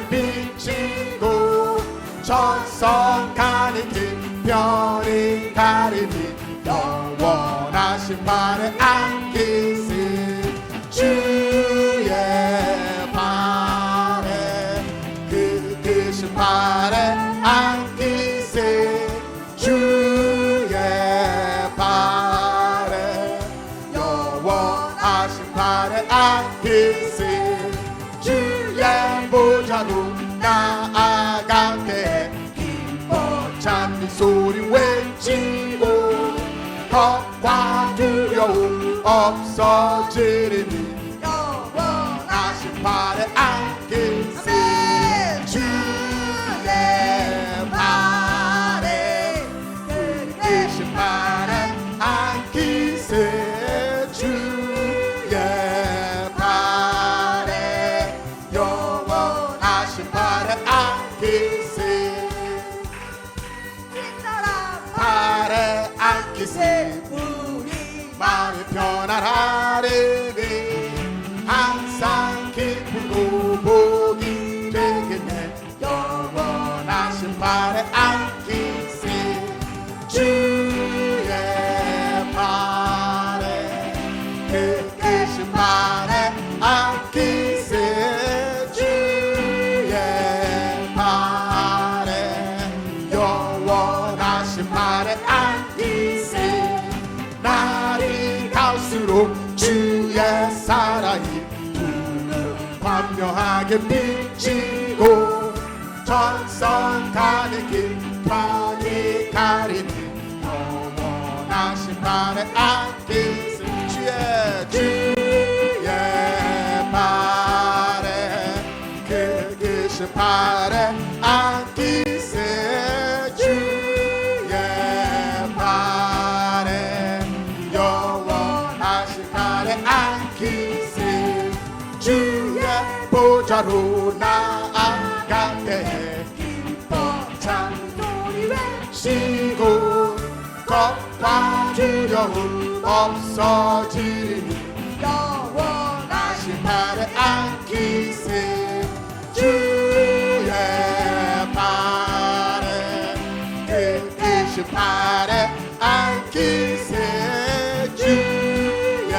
비치고 전성간의 뒤편이 가리니 영원하신 발에 안기세 주의 발에 그 크신 발에 안기세 주의 발에 영원하신 발에 안기세 주의 보좌로 나아갈 때 기뻐 찬미 소리 외치고 겁과 두려움 없어지리니 영원하신 발에 안기세 주의 발에 그 크신 발에 안기세 주의 발에 영원하신 발에 안기세 발에 안기세 우리 마음이 편안하리니 항상 기쁘고 복이 되겠네 영원하신 발에 안기세 주의 발에 그 크신 발에 안기세 주의 발에 영원하신 발에 안기세 날이 갈수록 주의 사랑이 환명하게 비치고 전성간의 길판이 가리니 영원하신 발에 안기세 주의 발에 그 크신 발에 안기세 주의 발에 영원하신 발에 안기세 주의 보좌로 나아갈 때 기뻐 찬 소리 외치고 겁과 두려움 없어지니 영원하신 발에 안기세 주의 발에 그 크신 발에 안기세 주의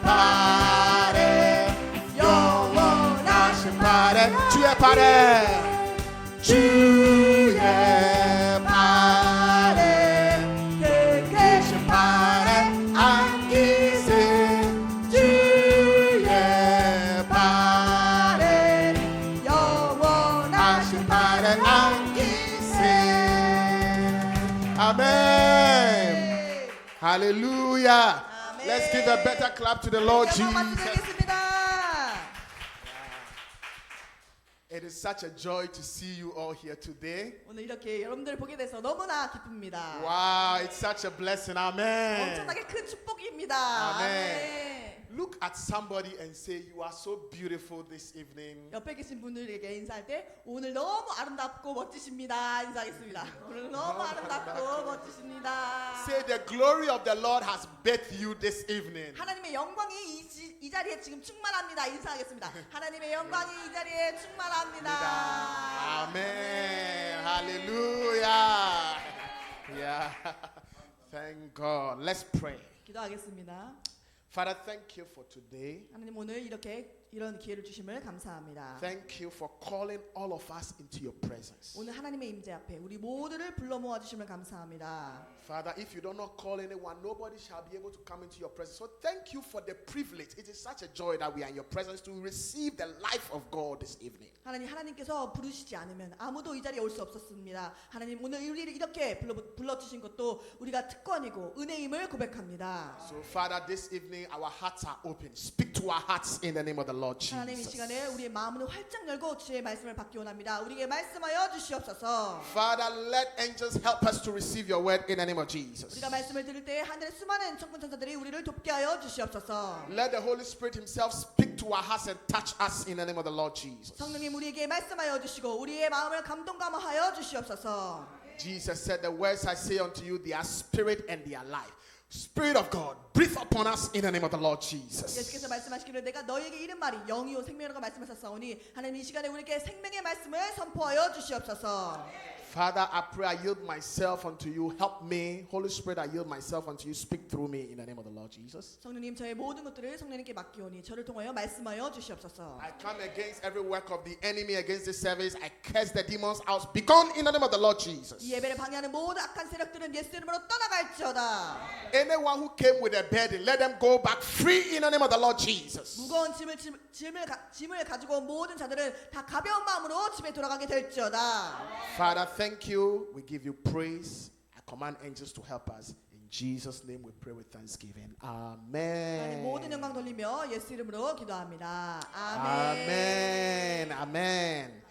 발에 영원하신 발에 주의 발에 주의 발에 그 크신 발에 안기세 주의 발에 영원하신 발에 안기세 아멘 할렐루야 Let's give a better clap to the Lord Jesus. It is such a joy to see you all here today. 오늘 이렇게 여러분들을 보게 돼서 너무나 기쁩니다. Wow, it's such a blessing. Amen. 엄청나게 큰 축복입니다. 아멘. Look at somebody and say, you are so beautiful this evening. 옆에 계신 분들에게 인사할 때 오늘 너무 아름답고 멋지십니다. 인사하겠습니다. 오늘 너무 아름답고 멋지십니다. Say the glory of the Lord has bathed you this evening. 하나님의 영광이 이 자리에 지금 충만합니다. 인사하겠습니다. 하나님의 영광이 이 자리에 충만합니다. 아멘. 할렐루야. Yeah. Thank God. Let's pray. 기도하겠습니다. Father, thank you for today. 하나님 오늘 이런 기회를 주심을 감사합니다. Thank you for calling all of us into your presence. 오늘 하나님의 임재 앞에 우리 모두를 불러 모아 주심을 감사합니다. Father, if you do not call anyone, nobody shall be able to come into your presence. So thank you for the privilege. It is such a joy that we are in your presence to receive the life of God this evening. 하나님께서 부르시지 않으면 아무도 이 자리에 올 수 없었습니다. 하나님 오늘 우리를 이렇게 불러주신 것도 우리가 특권이고 은혜임을 고백합니다. So Father, this evening our hearts are open. Speak to our hearts in the name of the Lord Jesus. 하나님 이 시간에 우리의 마음을 활짝 열고 주의 말씀을 받기 원합니다. 우리에게 말씀하여 주시옵소서. Father, let angels help us to receive your word in the name of Jesus. 우리가 말씀을 들을 때 하늘의 수많은 천군 천사들이 우리를 돕게 하여 주시옵소서. Let the Holy Spirit himself speak to our hearts and touch us in the name of the Lord Jesus. 성령님 우리에게 말씀하여 주시고 우리의 마음을 감동감화하여 주시옵소서. Jesus said, the words I say unto you, they are spirit and they are life. Spirit of God, breathe upon us in the name of the Lord Jesus. 예수께서 말씀하시기를 내가 너희에게 이른 말이 영이요 생명이라고 말씀하셨사오니 하나님 이 시간에 우리에게 생명의 말씀을 선포하여 주시옵소서. Father, I pray I yield myself unto you. Help me. Holy Spirit, I yield myself unto you. Speak through me in the name of the Lord Jesus. 성령님 저의 모든 것들을 성령님께 맡기오니 저를 통하여 말씀하여 주시옵소서. I come against every work of the enemy against this service. I curse the demons out. Be gone in the name of the Lord Jesus. 이 예배를 방해하는 모든 악한 세력들은 예수 이름으로 떠나갈지어다. Anyone who came with a burden, let them go back free in the name of the Lord Jesus. 무거운 짐을 가지고 온 모든 자들은 다 가벼운 마음으로 집에 돌아가게 될지어다. Father, thank you. We give you praise. I command angels to help us. In Jesus' name we pray with thanksgiving. 하나님 모든 Amen. 영광 돌리며 예수 이름으로 기도합니다. 아멘. Amen. Amen.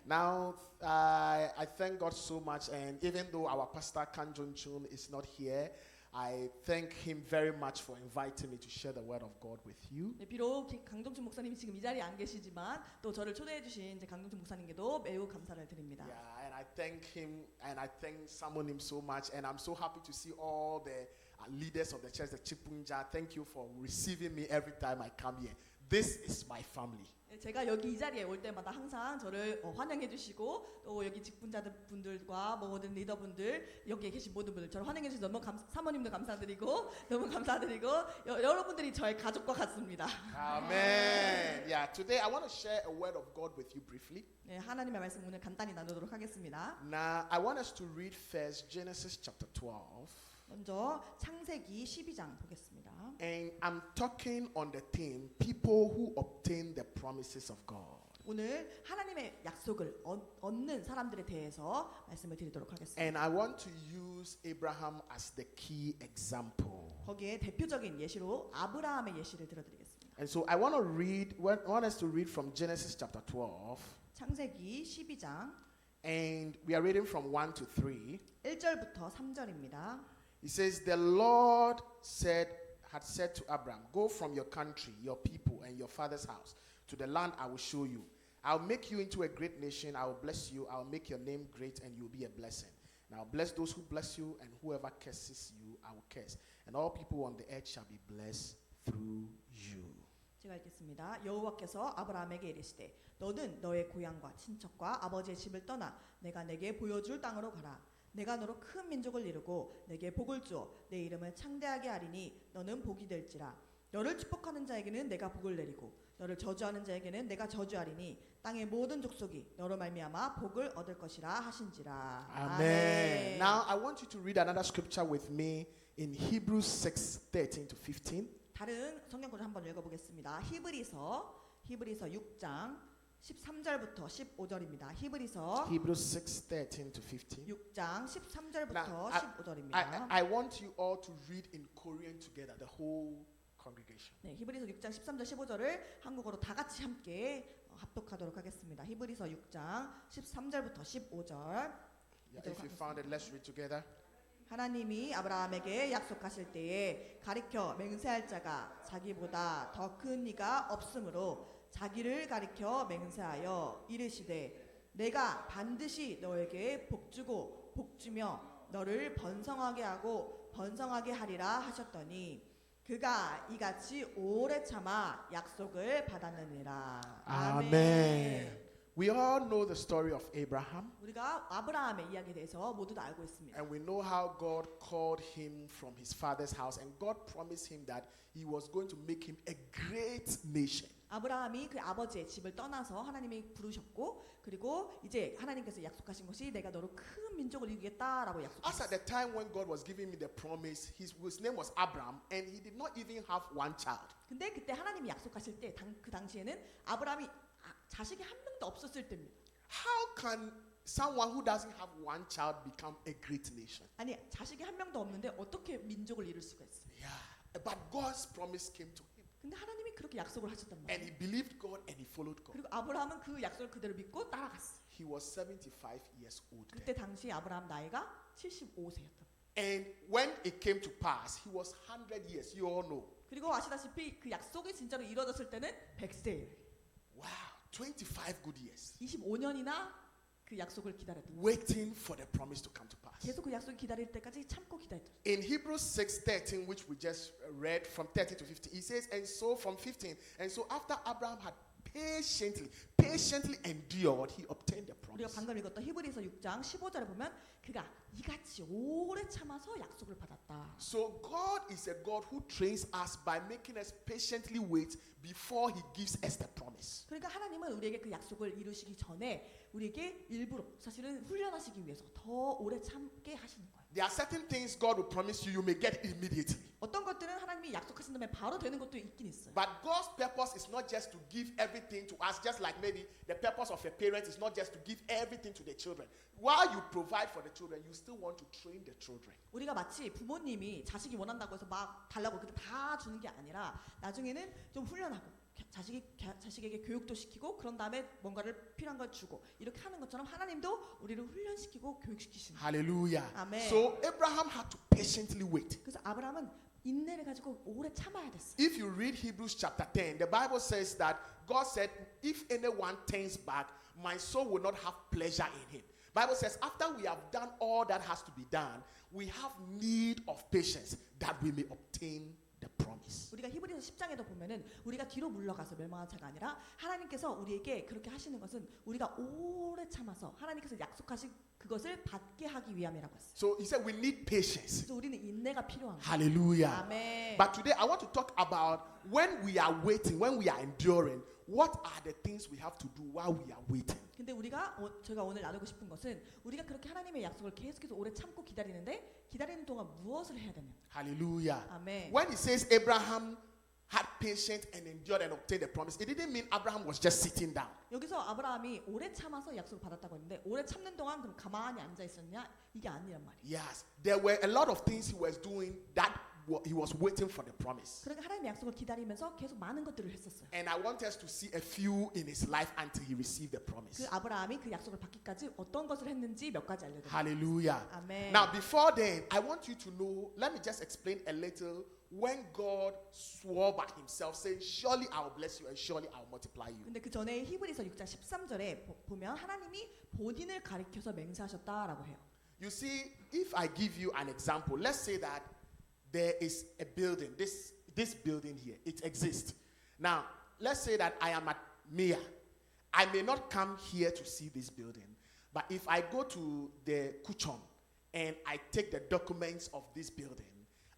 Now, I thank God so much. And even though our pastor, Kan Jun Chun, is not here, I thank him very much for inviting me to share the word of God with you. 네, 비록 강동춘 목사님이 지금 이 자리에 안 계시지만 또 저를 초대해 주신 이제 강동춘 목사님께도 매우 감사를 드립니다. Yeah, and I thank him and I thank Samonim so much. And I'm so happy to see all the leaders of the church, the Chipunja. Thank you for receiving me every time I come here. This is my family. 네, 제가 여기 이 자리에 올 때마다 항상 저를 환영해 주시고 또 여기 직분자들 분들과 모든 리더분들 여기에 계신 모든 분들 저를 환영해 주셔서 너무 사모님도 감사드리고 너무 감사드리고 여러분들이 저의 가족과 같습니다. Amen. Yeah, today I want to share a word of God with you briefly. 네, 하나님의 말씀 오늘 간단히 나누도록 하겠습니다. Now, I want us to read first Genesis chapter 12. 먼저 창세기 12장 보겠습니다. And I'm talking on the theme, people who obtain the promises of God. 오늘 하나님의 약속을 얻는 사람들에 대해서 말씀을 드리도록 하겠습니다. And I want to use Abraham as the key example. 거기에 대표적인 예시로 아브라함의 예시를 들어드리겠습니다. And so I want us to read from Genesis chapter 12. 창세기 12장 And we are reading from 1 to 3. 1절부터 3절입니다. It says, the Lord had said to Abraham, go from your country, your people, and your father's house to the land I will show you. I'll make you into a great nation. I will bless you. I'll make your name great, and you'll be a blessing. And I'll bless those who bless you, and whoever curses you, I will curse. And all people on the earth shall be blessed through you. 제가 읽겠습니다. 여호와께서 아브라함에게 이르시되 너는 너의 고향과 친척과 아버지의 집을 떠나 내가 내게 보여줄 땅으로 가라. 내가 너로 큰 민족을 이루고 내게 복을 주어 내 이름을 창대하게 하리니 너는 복이 될지라. 너를 축복하는 자에게는 내가 복을 내리고 너를 저주하는 자에게는 내가 저주하리니 땅의 모든 족속이 너로 말미암아 복을 얻을 것이라 하신지라. Amen. Now I want you to read another scripture with me in Hebrews 6:13 to 15. 다른 성경구절 한번 읽어보겠습니다. 히브리서 6장 13절부터 15절입니다. 히브리서 Hebrews 6:13 to 15. 6장 13절부터 Now, 15절입니다. I want you all to read in Korean together, the whole congregation. 네, 히브리서 6장 13절 15절을 한국어로 다 같이 함께 합독하도록 하겠습니다. 히브리서 6장 13절부터 15절. Yeah, if you found it, let's read together. 하나님이 아브라함에게 약속하실 때에 가리켜 맹세할 자가 자기보다 더 큰 이가 없으므로 자기를 가리켜 맹세하여 이르시되 내가 반드시 너에게 복주고 복주며 너를 번성하게 하고 번성하게 하리라 하셨더니 그가 이같이 오래 참아 약속을 받았느니라. Amen. We all know the story of Abraham, 우리가 아브라함의 이야기에 대해서 모두 다 알고 있습니다. and we know how God called him from his father's house, and God promised him that he was going to make him a great nation. 아브라함이 그 아버지의 집을 떠나서 하나님이 부르셨고 그리고 이제 하나님께서 약속하신 것이 내가 너로 큰 민족을 이루겠다라고 As at 약속하셨어요. the time when God was giving me the promise, his name was Abraham, and he did not even have one child. 근데 그때 하나님이 약속하실 때 그 당시에는 아브라함이 자식이 한 명도 없었을 때입니다. How can someone who doesn't have one child become a great nation? 아니 자식이 한 명도 없는데 어떻게 민족을 이룰 수가 있어요? Yeah, but God's promise came to him, 근데 하나님이 그렇게 약속을 하셨단 and 말이에요. he believed God and he followed God. 그리고 아브라함은 그 약속을 그대로 믿고 따라갔어. He was 75 years old then. 그때 당시 아브라함 나이가 75세였던. And when it came to pass, he was 100 years. You all know. 그리고 아시다시피 그 약속이 진짜로 이루어졌을 때는 100세예요. Wow, 25 good years. 25년이나 그 약속을 기다렸던 거예요. waiting for the promise to come to pass. 계속 그 약속을 기다릴 때까지 참고 기다렸던 거예요. In Hebrews 6:13, which we just read from 30 to 50, it says, and so from 15, and so after Abraham had patiently endured, he obtained the 우리가 promise. 방금 읽었던 히브리서 6장 15절에 보면 그가 이같이 오래 참아서 약속을 받았다. So God is a God who trains us by making us patiently wait before he gives us the promise. 그러니까 하나님은 우리에게 그 약속을 이루시기 전에 우리에게 일부러 사실은 훈련하시기 위해서 더 오래 참게 하시는 거예요. There are certain things God will promise you, you may get immediately. 어떤 것들은 하나님이 약속하신 다음에 바로 되는 것도 있긴 있어요. But God's purpose is not just to give everything to us, just like maybe the purpose of a parent is not just to give everything to the children. While you provide for the children, you still want to train the children. 우리가 마치 부모님이 자식이 원한다고 해서 막 달라고 그렇게 다 주는 게 아니라 나중에는 좀 훈련하고 자식에게 교육도 시키고 그런 다음에 뭔가를 필요한 걸 주고 이렇게 하는 것처럼 하나님도 우리를 훈련시키고 교육시키시는 거예요. Hallelujah. Amen. So Abraham had to patiently wait. 그래서 아브라함은 인내를 가지고 오래 참아야 됐어요. If you read Hebrews chapter 10, the Bible says that God said, if anyone turns back, my soul will not have pleasure in him. Bible says, after we have done all that has to be done, we have need of patience that we may obtain the promise. 우리가 히브리서 10장에도 보면은 우리가 뒤로 물러가서 멸망한 자가 아니라 하나님께서 우리에게 그렇게 하시는 것은 우리가 오래 참아서 하나님께서 약속하신 그것을 받게 하기 위함이라고 했어요. So he said we need patience. 그래서 우리는 인내가 필요한 거예요. Hallelujah. 아멘. But today I want to talk about when we are waiting, when we are enduring, what are the things we have to do while we are waiting? 근데 제가 오늘 나누고 싶은 것은 우리가 그렇게 하나님의 약속을 계속해서 오래 참고 기다리는데 기다리는 동안 무엇을 해야 되냐? Hallelujah. 아멘. When it says Abraham had patience and endured and obtained the promise, it didn't mean Abraham was just sitting down. 여기서 아브라함이 오래 참아서 약속을 받았다고 했는데 오래 참는 동안 그럼 가만히 앉아 있었냐? 이게 아니란 말이에요. Yes, there were a lot of things he was doing that he was waiting for the promise. 그러니까 하나님의 약속을 기다리면서 계속 많은 것들을 했었어요. And I want us to see a few in his life until he received the promise. 그 아브라함이 그 약속을 받기까지 어떤 것을 했는지 몇 가지 알려드릴게요. Hallelujah. 아멘. Now, before then, I want you to know, let me just explain a little. When God swore by himself, saying, surely I will bless you and surely I will multiply you. 근데 그 전에 히브리서 6장 13절에 보면 하나님이 본인을 가리켜서 맹세하셨다라고 해요. You see, if I give you an example, let's say that there is a building, this building here, it exists. Now, let's say that I am at Mia. I may not come here to see this building, but if I go to the Kuchon and I take the documents of this building,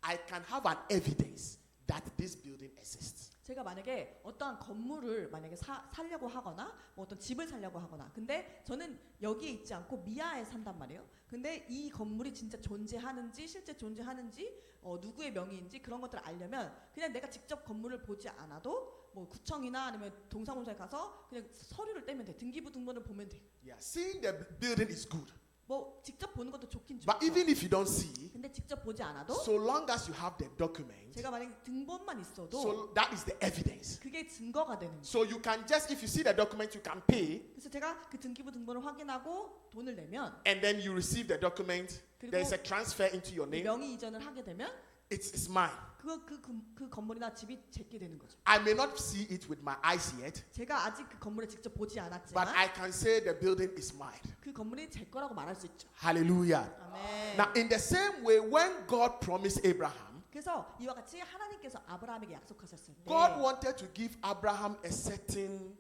I can have an evidence that this building exists. 제가 만약에 어떠한 건물을 만약에 살려고 하거나 뭐 어떤 집을 살려고 하거나 근데 저는 여기에 있지 않고 미아에 산단 말이에요. 근데 이 건물이 진짜 존재하는지 실제 존재하는지 누구의 명의인지 그런 것들을 알려면 그냥 내가 직접 건물을 보지 않아도 뭐 구청이나 아니면 동사무소에 가서 그냥 서류를 떼면 돼. 등기부 등본을 보면 돼. Yeah, seeing the building is good. 뭐 직접 보는 것도 좋긴 좋죠. But even if you don't see, 근데 직접 보지 않아도 so long as you have the document, 제가 만약에 등본만 있어도 so that is the evidence. 그게 증거가 되는 거예요. So you can just, if you see the document, you can pay, 그래서 제가 그 등기부 등본을 확인하고 돈을 내면 and then you receive the document. There is a transfer into your name. 명의 이전을 하게 되면 It's mine. 그 건물이나 집이 제게 되는 거죠. I may not see it with my eyes yet, 제가 아직 그 건물을 직접 보지 but 않았지만 I can say the building is mine. 그 건물이 제 거라고 말할 수 있죠. Hallelujah. 아멘. Now, in the same way, when God promised Abraham, 그래서 이와 같이 하나님께서 아브라함에게 약속하셨을 때 God wanted to give Abraham a certain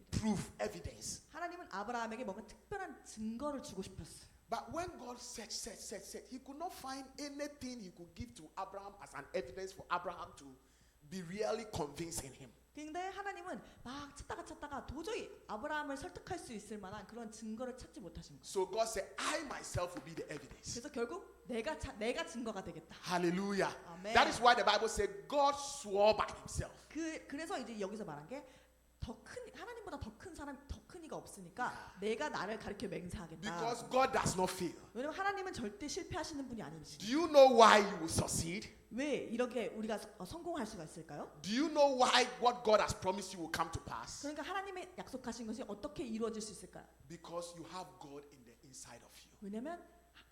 proof, evidence. 하나님은 아브라함에게 뭔가 특별한 증거를 주고 싶었어요. But when God said, he could not find anything he could give to Abraham as an evidence for Abraham to be really convincing him. 근데 하나님은 막 찾다가 도저히 아브라함을 설득할 수 있을 만한 그런 증거를 찾지 못하신 거예요. So God said, I myself will be the evidence. 그래서 결국 내가 증거가 되겠다. Hallelujah. 아멘. That is why the Bible said God swore by himself. 그래서 이제 여기서 말한 게 하나님보다 더 큰 사람 더 큰 이가 없으니까 내가 나를 가리켜 맹세하겠다. Because God does not fail. 왜냐면 하나님은 절대 실패하시는 분이 아니시죠. Do you know why you will succeed? 왜 이렇게 우리가 성공할 수가 있을까요? Do you know why what God has promised you will come to pass? 그러니까 하나님의 약속하신 것이 어떻게 이루어질 수 있을까요? Because you have God in the inside of you. 왜냐면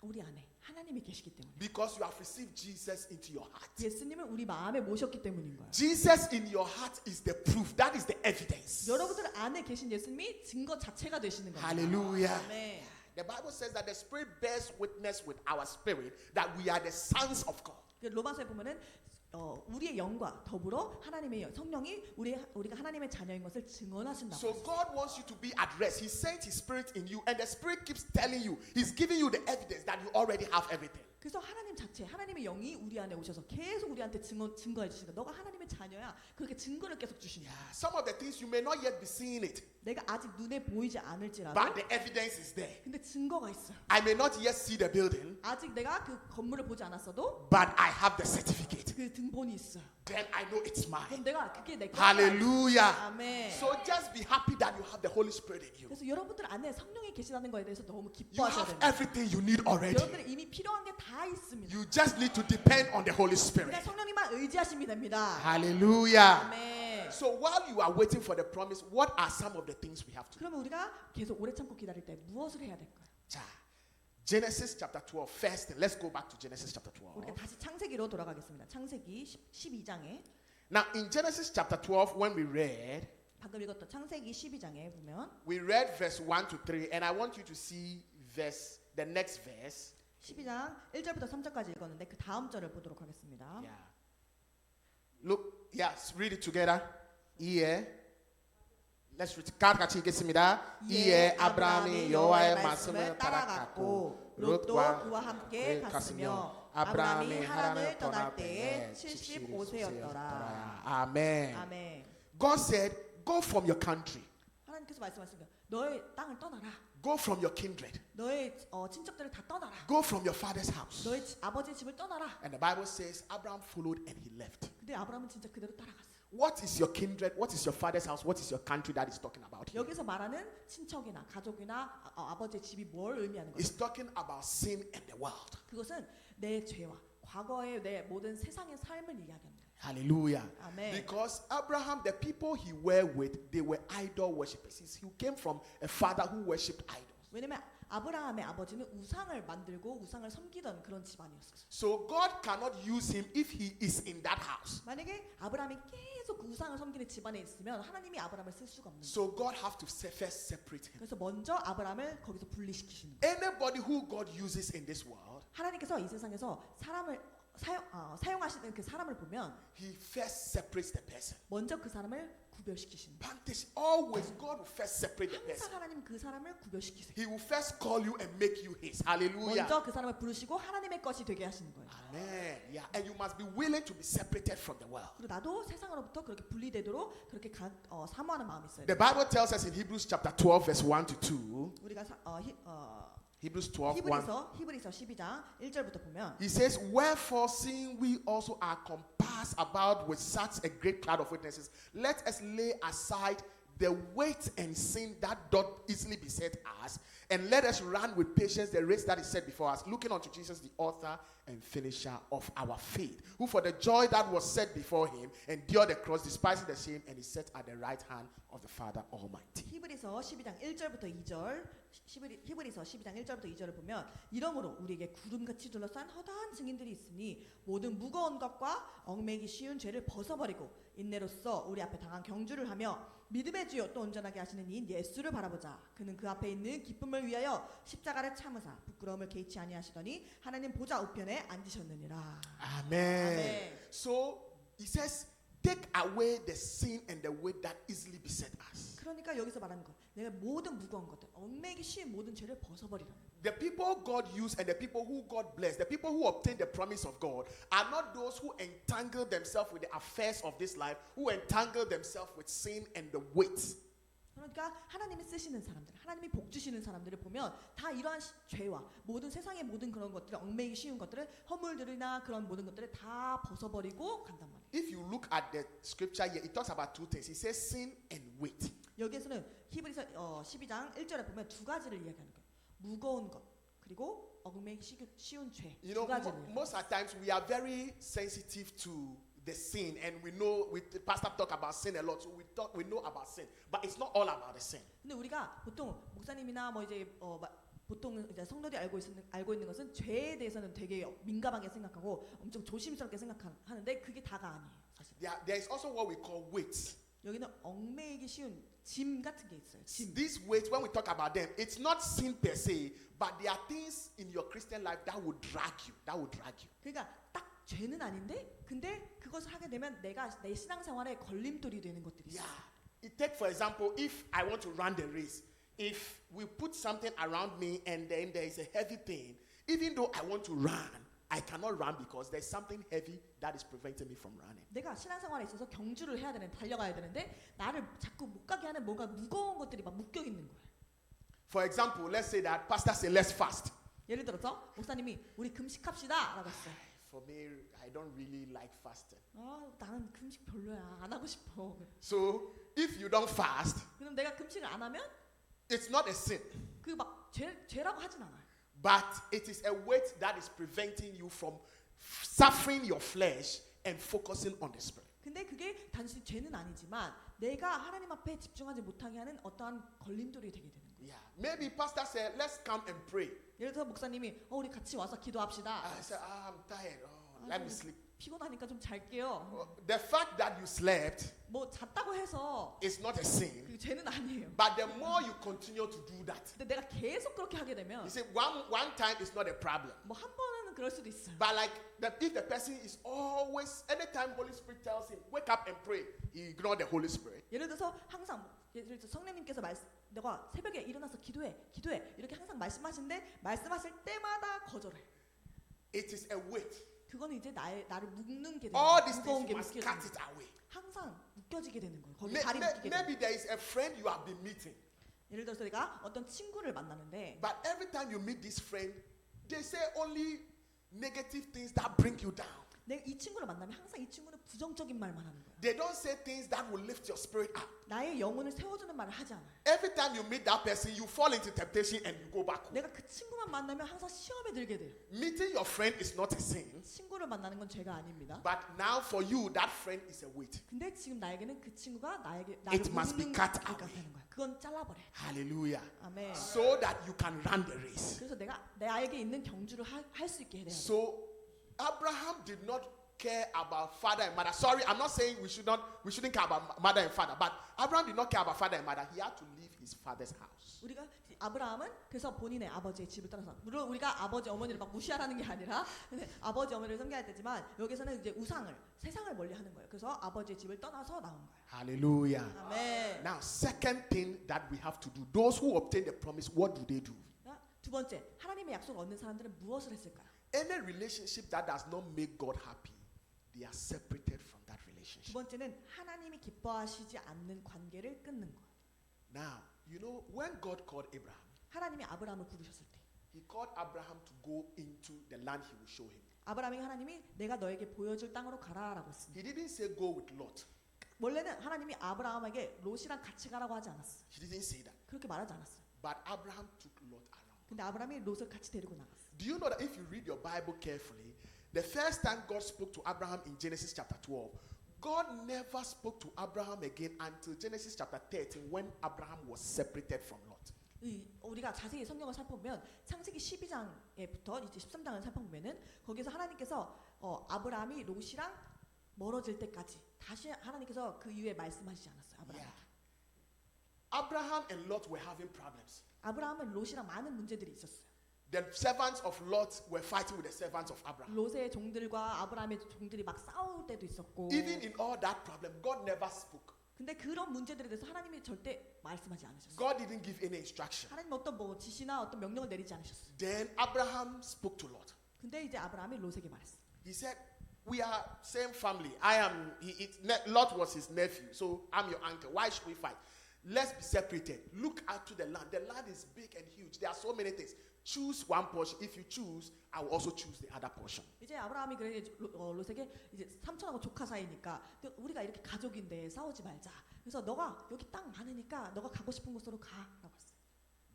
우리 안에 하나님이 계시기 때문에. Because you have received Jesus into your heart. 예수님을 우리 마음에 모셨기 때문인 거예요. Jesus in your heart is the proof. That is the evidence. 여러분들 안에 계신 예수님이 증거 자체가 되시는 겁니다. Hallelujah. 아멘. The Bible says that the Spirit bears witness with our spirit that we are the sons of God. 로마서에 보면은 우리의 영과 더불어 하나님의 성령이 우리가 하나님의 자녀인 것을 증언하신다고. So God wants you to be at rest. He sent His Spirit in you, and the Spirit keeps telling you, He's giving you the evidence that you already have everything. 그래서 하나님 자체, 하나님의 영이 우리 안에 오셔서 계속 우리한테 증거해 주시니까 너가 하나님의 자녀야. 그렇게 증거를 계속 주십니다. Yeah, some of the things you may not yet be seeing it, 내가 아직 눈에 보이지 않을지라도 but the evidence is there. 근데 증거가 있어요. I may not yet see the building, 아직 내가 그 건물을 보지 않았어도 but I have the certificate. 그 등본이 있어요. Then I know it's mine. 그럼 내가 그게 내 거야. Hallelujah. 아멘. So just be happy that you have the Holy Spirit in you. 그래서 여러분들 안에 성령이 계시다는 거에 대해서 너무 You 기뻐하셔야 have 됩니다. everything you need already. 여러분들이 이미 필요한 게 다 있습니다. You just need to depend on the Holy Spirit. 그냥 성령님만 의지하시면 됩니다. Hallelujah. 아멘. So while you are waiting for the promise, what are some of the things we have to do? 그러면 우리가 계속 오래 참고 기다릴 때 무엇을 해야 될까요? 자, Genesis chapter 12. First thing, let's go back to Genesis chapter 12. 우리가 다시 창세기로 돌아가겠습니다. 창세기 12장에 Now, in Genesis chapter 12, when we read, 방금 읽었던 창세기 12장에 보면 we read verse 1 to 3, and I want you to see the next verse. 12장 1절부터 3절까지 읽었는데 그 다음 절을 보도록 하겠습니다. Yeah. Look, yes, read it together. 이에 Let's read. 같이 읽겠습니다. 이에 아브라함이 여호와의 말씀을 따라갔고 롯도 그와 함께 갔으며 아브라함이 하란을 떠날 때에 75세였더라. 아멘. 아멘. God said, go from your country. 하나님께서 말씀하십니다. 너의 땅을 떠나라. Go from your kindred. 너의 친척들을 다 떠나라. Go from your father's house. 너의 아버지의 집을 떠나라. And the Bible says Abraham followed and he left. 근데 아브라함은 진짜 그대로 따라갔어요. What is your kindred? What is your father's house? What is your country that is talking about here? 여기서 말하는 친척이나 가족이나 아버지의 집이 뭘 의미하는 거예요? It's talking about sin and the world. 그것은 내 죄와 과거의 내 모든 세상의 삶을 이야기합니다. Hallelujah. 아멘. Because Abraham, the people he were with, they were idol worshippers. He came from a father who worshipped idols. 왜냐면 아브라함의 아버지는 우상을 만들고 우상을 섬기던 그런 집안이었어요. So God cannot use him if he is in that house. 만약에 아브라함이 계속 그 우상을 섬기는 집안에 있으면 하나님이 아브라함을 쓸 수가 없는 거예요. So God have to first separate him. 그래서 먼저 아브라함을 거기서 분리시키시는 거예요. Anybody who God uses in this world, 하나님께서 이 세상에서 사람을 사용하시는 그 사람을 보면 he first separates the person. 먼저 그 사람을 구별시키시는 거예요. Always God will first separate the 항상 person. 하나님 그 사람을 구별시키세요. He will first call you and make you his. Hallelujah. 먼저 그 사람을 부르시고 하나님의 것이 되게 하시는 거예요. Amen. Yeah. And you must be willing to be separated from the world. 그리고 나도 세상으로부터 그렇게 분리되도록 그렇게 사모하는 마음이 있어요. The Bible tells us in Hebrews chapter 12 verse 1 to 2. 우리가 Hebrews 12 1. 히브리서 12장 1절부터 보면 He says, wherefore, seeing we also are compassed about with such a great cloud of witnesses, let us lay aside the weight and sin that doth easily beset us, and let us run with patience the race that is set before us, looking unto Jesus, the author and finisher of our faith, who for the joy that was set before him endured the cross, despising the shame, and is set at the right hand of the Father Almighty. 히브리서 12장 1절부터 2절 히브리서 12장 1절부터 2절을 보면 이러므로 우리에게 구름같이 둘러싼 허다한 증인들이 있으니 모든 무거운 것과 얽매기 쉬운 죄를 벗어버리고 인내로써 우리 앞에 당한 경주를 하며 믿음의 주요 또 온전하게 하시는 이인 예수를 바라보자. 그는 그 앞에 있는 기쁨을 위하여 십자가를 참으사 부끄러움을 개의치 아니하시더니 하나님 보좌 우편에 앉으셨느니라. Amen. Amen. So he says, take away the sin and the weight that easily beset us. 그러니까 여기서 말하는 것, 내가 모든 무거운 것들, 얽매기 쉬운 모든 죄를 벗어버리라는 거예요. The people God used and the people who God blessed, the people who obtained the promise of God, are not those who entangle themselves with the affairs of this life, who entangle themselves with sin and the weight. 그러니까 하나님이 쓰시는 사람들, 하나님이 복 주시는 사람들을 보면 다 이러한 죄와 모든 세상의 모든 그런 것들을 얽매기 쉬운 것들을 허물들이나 그런 모든 것들을 다 벗어버리고 간단 말이에요. If you look at the scripture here, it talks about two things. It says sin and weight. 여기에서는 히브리서 12장 1절에 보면 두 가지를 이야기하는 거예요. 무거운 것 그리고 얽매기 쉬운 죄. You 두 know, 가지를. most of the times we are very sensitive to the sin, and we know the pastor talk about sin a lot, so we know about sin, but it's not all about the sin. 근데 우리가 보통 목사님이나 뭐 이제 보통 이제 성도들이 알고 있는 것은 죄에 대해서는 되게 민감하게 생각하고 엄청 조심스럽게 생각하는데 그게 다가 아니에요. 사실. There is also what we call weights. 여기는 얽매이기 쉬운 짐 같은 게 있어요. 짐. These weights, when we talk about them, it's not sin per se, but there are things in your Christian life that will drag you. That will drag you. 그러니까 딱 죄는 아닌데 근데 그것을 하게 되면 내가 내 신앙생활에 걸림돌이 되는 것들이 있어요. Yeah. Take for example, if I want to run the race, if we put something around me and then there is a heavy thing, even though I want to run, I cannot run because there's something heavy that is preventing me from running. 내가 신앙생활에 있어서 경주를 해야 되는데 달려가야 되는데 나를 자꾸 못 가게 하는 뭔가 무거운 것들이 막 묶여 있는 거예요. For example, let's say that pastor say let's fast. 예를 들어서 목사님이 우리 금식합시다라고 했어요. For me, I don't really like fasting. 나는 금식 별로야. 안 하고 싶어. So if you don't fast, 그럼 내가 금식을 안 하면 it's not a sin, 그 막 죄라고 하진 않아요. but it is a weight that is preventing you from suffering your flesh and focusing on the spirit. 근데 그게 단순히 죄는 아니지만 내가 하나님 앞에 집중하지 못하게 하는 어떠한 걸림돌이 되게 되는 거예요. Yeah, maybe pastor said let's come and pray. 예를 들어서 목사님이 우리 같이 와서 기도합시다. I said I'm tired. Let me sleep. 피곤하니까 좀 잘게요. The fact that you slept 뭐 잤다고 해서 is not a sin, 그 죄는 아니에요. but the more you continue to do that, 근데 내가 계속 그렇게 하게 되면 you see, one time is not a problem. 뭐 한 번은 그럴 수도 있어요. But like if the person is always, anytime Holy Spirit tells him wake up and pray, he ignore the Holy Spirit. 예를 들어서 항상 예를 들어서 성령님께서 너가 새벽에 일어나서 기도해 이렇게 항상 말씀하시는데 말씀하실 때마다 거절해. It is a weight. 그거는 이제 나를 묶는 게 되는 All 거예요. these 무거운 things 게 you must 묶여지는 cut it 거예요. away. 항상 묶여지게 되는 거예요. 거기 다리 묶이게 되는 Maybe 거예요. there is a friend you have been meeting, 예를 들어서 내가 어떤 친구를 만나는데 but every time you meet this friend, they say only negative things that bring you down. 내가 이 친구를 만나면 항상 이 친구는 부정적인 말만 하는 거예요. They don't say things that will lift your spirit up. 나의 영혼을 세워주는 말을 하지 않아요. Every time you meet that person, you fall into temptation and you go back home. 내가 그 친구만 만나면 항상 시험에 들게 돼요. Meeting your friend is not a sin, 친구를 만나는 건 죄가 아닙니다. but now for you, that friend is a weight. 근데 지금 나에게는 그 친구가 나를 It must be 묶는 cut 거니까 away. 되는 거야. 그건 잘라버려. Hallelujah. 아멘. So that you can run the race. 그래서 내가 나에게 있는 경주를 할 수 있게 해야 돼요. So Abraham did not care about father and mother. Sorry, I'm not saying we shouldn't care about mother and father, but Abraham did not care about father and mother. He had to leave his father's house. 우리가 아브라함은 그래서 본인의 아버지의 집을 떠나서 물론 우리가 아버지 어머니를 막 무시하라는 게 아니라 근데 아버지 어머니를 섬겨야 되지만 여기서는 이제 세상을 멀리하는 거예요. 그래서 아버지의 집을 떠나서 나온 거예요. Hallelujah. 아멘. Now, second thing that we have to do, those who obtain the promise, what do they do? 두 번째, 하나님의 약속을 얻는 사람들은 무엇을 했을까요? Any relationship that does not make God happy, they are separated from that 두 relationship. 번째는 하나님이 기뻐하시지 않는 관계를 끊는 거예요. Now, you know, when God called Abraham, 하나님이 아브라함을 부르셨을 때 he called Abraham to go into the land he will show him. 하나님이 내가 너에게 보여줄 땅으로 가라라고 했습니다. He didn't say go with Lot. 원래는 하나님이 아브라함에게 롯이랑 같이 가라고 하지 않았어요. He didn't say that. 그렇게 말하지 않았어요. But Abraham took Lot along. 근데 아브라함이 롯을 같이 데리고 나갔어요. Do you know that if you read your Bible carefully, the first time God spoke to Abraham in Genesis chapter 12, God never spoke to Abraham again until Genesis chapter 13 when Abraham was separated from Lot. 우리가 자세히 성경을 살펴보면 창세기 12장에부터 이제 13장을 살펴보면은 거기서 하나님께서 아브라함이 롯이랑 멀어질 때까지 다시 하나님께서 그 이후에 말씀하시지 않았어요. 아브라함에게. Abraham and Lot were having problems. 아브라함은 롯이랑 많은 문제들이 있었어요. The servants of Lot were fighting with the servants of Abraham. 롯의 종들과 아브라함의 종들이 막 싸울 때도 있었고. Even in all that problem, God never spoke. 근데 그런 문제들에 대해서 하나님이 절대 말씀하지 않으셨어요. God didn't give any instruction. 하나님 어떤 지시나 어떤 명령을 내리지 않으셨어요. Then Abraham spoke to Lot. 근데 이제 아브라함이 롯에게 말했어요. He said, "We are same family. Lot was his nephew, so I'm your uncle. Why should we fight? Let's be separated. Look out to the land. The land is big and huge. There are so many things. Choose one portion. If you choose, I will also choose the other portion." 이제 아브라함이 그래 롯에게 이제 삼촌하고 조카 사이니까 우리가 이렇게 가족인데 싸우지 말자. 그래서 너가 여기 땅 많으니까 너가 가고 싶은 곳으로 가라고 했어요.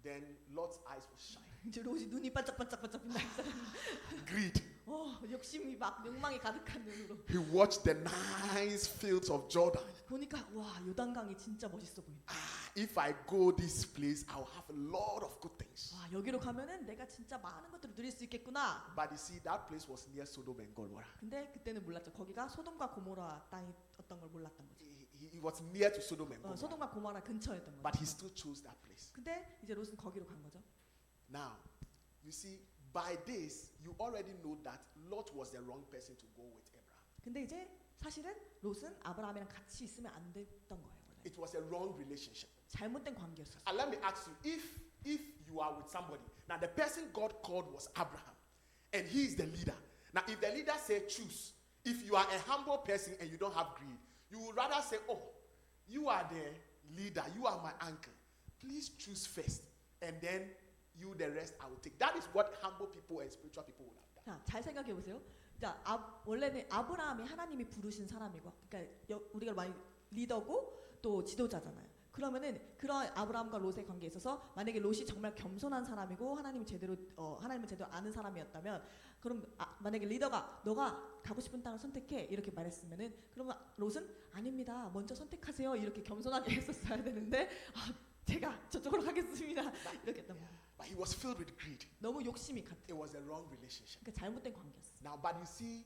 Then Lot's eyes were shining. 이제 롯이 눈이 반짝반짝반짝 빛나기 시작했어요. Greed. 욕심이 막 욕망이 가득한 눈으로 He watched the nice fields of Jordan. 보니까 와 요단강이 진짜 멋있어 보인다. if I go this place, I'll have a lot of good things. 와, 여기로 가면은 내가 진짜 많은 것들을 누릴 수 있겠구나. But you see, that place was near Sodom and Gomorrah. 근데 그때는 몰랐죠. 거기가 소돔과 고모라 땅이 어떤 걸 몰랐던 거죠. He was near to Sodom and Gomorrah. 소돔과 고모라 근처였던 But 거죠. he still chose that place. 근데 이제 롯은 거기로 간 거죠. Now, you see, by this, you already know that Lot was the wrong person to go with Abraham. 근데 이제 사실은 롯은 아브라함이랑 같이 있으면 안 됐던 거예요. 원래. It was a wrong relationship. 잘못된 관계였어요. And let me ask you, if you are with somebody, now the person God called was Abraham, and he is the leader. Now, if the leader said choose, if you are a humble person and you don't have greed, you would rather say, oh, you are the leader, you are my uncle. Please choose first, and then you the rest I will take. That is what humble people and spiritual people would have done. 자, 잘 생각해 보세요. 자, 원래는 아브라함이 하나님이 부르신 사람이고, 그러니까 우리가 많이 리더고 또 지도자잖아요. 그러면은 그런 아브라함과 롯의 관계에 있어서 만약에 롯이 정말 겸손한 사람이고 하나님을 제대로 아는 사람이었다면, 그럼 만약에 리더가 너가 가고 싶은 땅을 선택해 이렇게 말했으면은, 그러면 롯은 아닙니다, 먼저 선택하세요 이렇게 겸손하게 했었어야 되는데, 제가 저쪽으로 가겠습니다 이렇게 했던 거예요. But he was filled with greed. 너무 욕심이 같아. It was a wrong relationship. 그러니까 잘못된 관계였어. Now, but you see,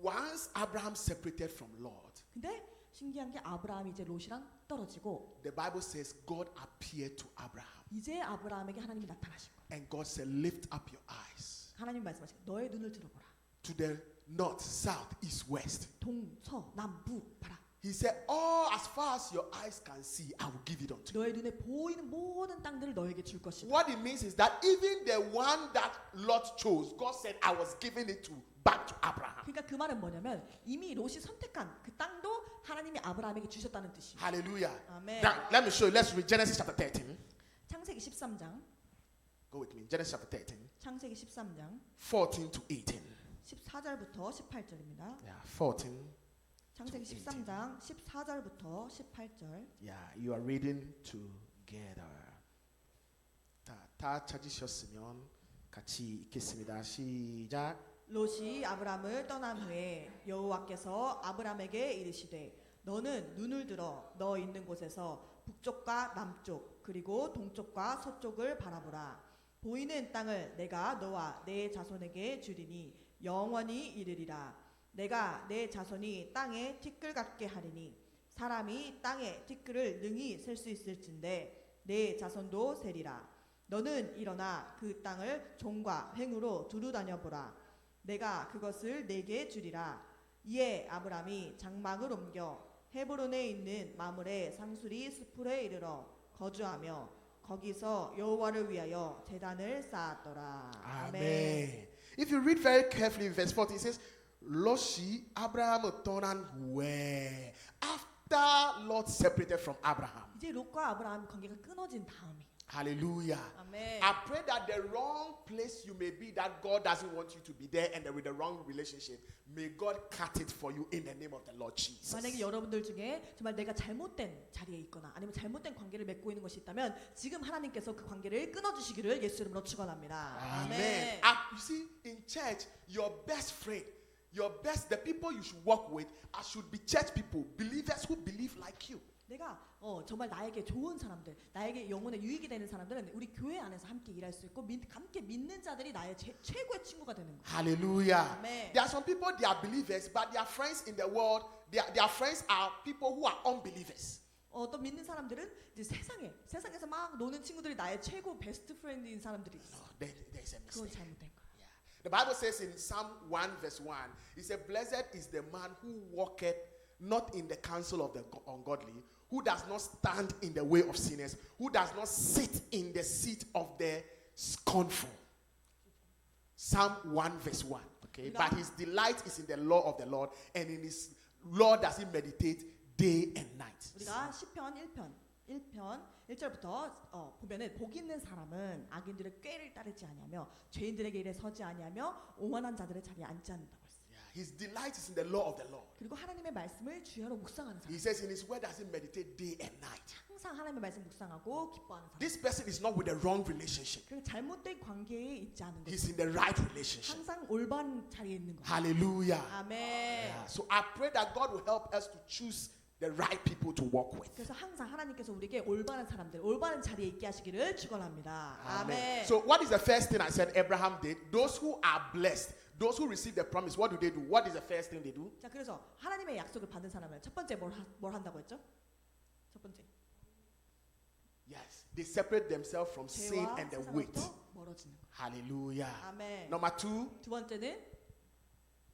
once Abraham separated from Lot, 근데 신기한 게 아브라함이 이제 롯이랑 떨어지고, the Bible says God appeared to Abraham. 이제 아브라함에게 하나님이 나타나신 거예요. And God said, lift up your eyes 하나님 말씀하신 너의 눈을 들어보라. to the north, south, east, west. 동서 남북 봐라. He said, all as far as your eyes can see, I will give it unto you. 너의 눈에 보이는 모든 땅들을 너에게 줄 것이다. What it means is that even the one that Lot chose, God said, I was giving it back to Abraham. 그러니까 그 말은 뭐냐면 이미 롯이 선택한 그 땅도 하나님이 아브라함에게 주셨다는 뜻이에요. Hallelujah. 아멘. Now, let me show you. Let's read Genesis chapter 13. 창세기 13장. Go with me. Genesis chapter 13, 창세기 13장 14 to 18. 14절부터 18절입니다. Yeah, 14. 창세기 13장 14절부터 18절. Yeah, you are reading together. 다 찾으셨으면 같이 읽겠습니다. 시작. 롯이 아브람을 떠난 후에 여호와께서 아브람에게 이르시되 너는 눈을 들어 너 있는 곳에서 북쪽과 남쪽 그리고 동쪽과 서쪽을 바라보라. 보이는 땅을 내가 너와 내 자손에게 주리니 영원히 이르리라. 내가 내 자손이 땅에 티끌 같게 하리니 사람이 땅에 티끌을 능히 셀 수 있을진데 내 자손도 세리라. 너는 일어나 그 땅을 종과 횡으로 두루 다녀보라. 내가 그것을 내게 주리라. 이에 아브람이 장막을 옮겨 헤브론에 있는 마므레 상수리 스풀에 이르러 거주하며 거기서 여호와를 위하여 제단을 쌓았더라. Amen. If you read very carefully, verse 40 it says, Loshi Abraham 떠난 후에, after Lot separated from Abraham. 이제 롯과 아브라함 관계가 끊어진 다음에. Hallelujah. 아멘. I pray that the wrong place you may be, that God doesn't want you to be there, and with the wrong relationship, may God cut it for you in the name of the Lord Jesus. 만약에 여러분들 중에 정말 내가 잘못된 자리에 있거나 아니면 잘못된 관계를 맺고 있는 것이 있다면 지금 하나님께서 그 관계를 끊어주시기를 예수 이름으로 축원합니다. Amen. You see, in church, your best friend, the people you should walk with, should be church people, believers who believe like you. 내가 정말 나에게 좋은 사람들, 나에게 영혼에 유익이 되는 사람들은 우리 교회 안에서 함께 일할 수 있고 함께 믿는 자들이 나의 최고의 친구가 되는 거예요. Hallelujah. Amen. There are some people, they are believers, but their friends in the world, their friends are people who are unbelievers. 또 믿는 사람들은 이제 세상에서 막 노는 친구들이 나의 최고 베스트 프렌드인 사람들이 있어. No, there is a 그건 mistake. 잘못된 거야. Yeah. The Bible says in Psalm 1 verse 1, it says, blessed is the man who walketh not in the counsel of the ungodly, who does not stand in the way of sinners, who does not sit in the seat of the scornful. Psalm 1 verse 1. Okay, but his delight is in the law of the Lord, and in his law does he meditate day and night. 우리가 시편 1편 1절부터 보면은 복 있는 사람은 악인들의 꾀를 따르지 아니하며 죄인들에게 일에 서지 아니하며 오만한 자들의 자리에 앉지 않는다고 했어요. His delight is in the law of the Lord. 그리고 하나님의 말씀을 주야로 묵상하는 사람. He says in his word does he meditate day and night. 항상 하나님의 말씀 묵상하고 기뻐하는 사람. This person is not with the wrong relationship. 그리고 잘못된 관계에 있지 않은 He's 거죠. in the right relationship. 항상 올바른 자리에 있는 거. Hallelujah. 아멘. Yeah. So I pray that God will help us to choose the right people to walk with. 그래서 항상 하나님께서 우리에게 올바른 사람들, 올바른 자리에 있게 하시기를 축원합니다. 아멘. So what is the first thing I said Abraham did? Those who are blessed, those who receive the promise, what do? What is the first thing they do? 자, 그래서 하나님의 약속을 받은 사람은 첫 번째 뭘 한다고 했죠? 첫 번째. Yes, they separate themselves from sin 죄와 and the weight. 세상으로부터 멀어지는 거. Hallelujah. 아멘. Number two, 두 번째는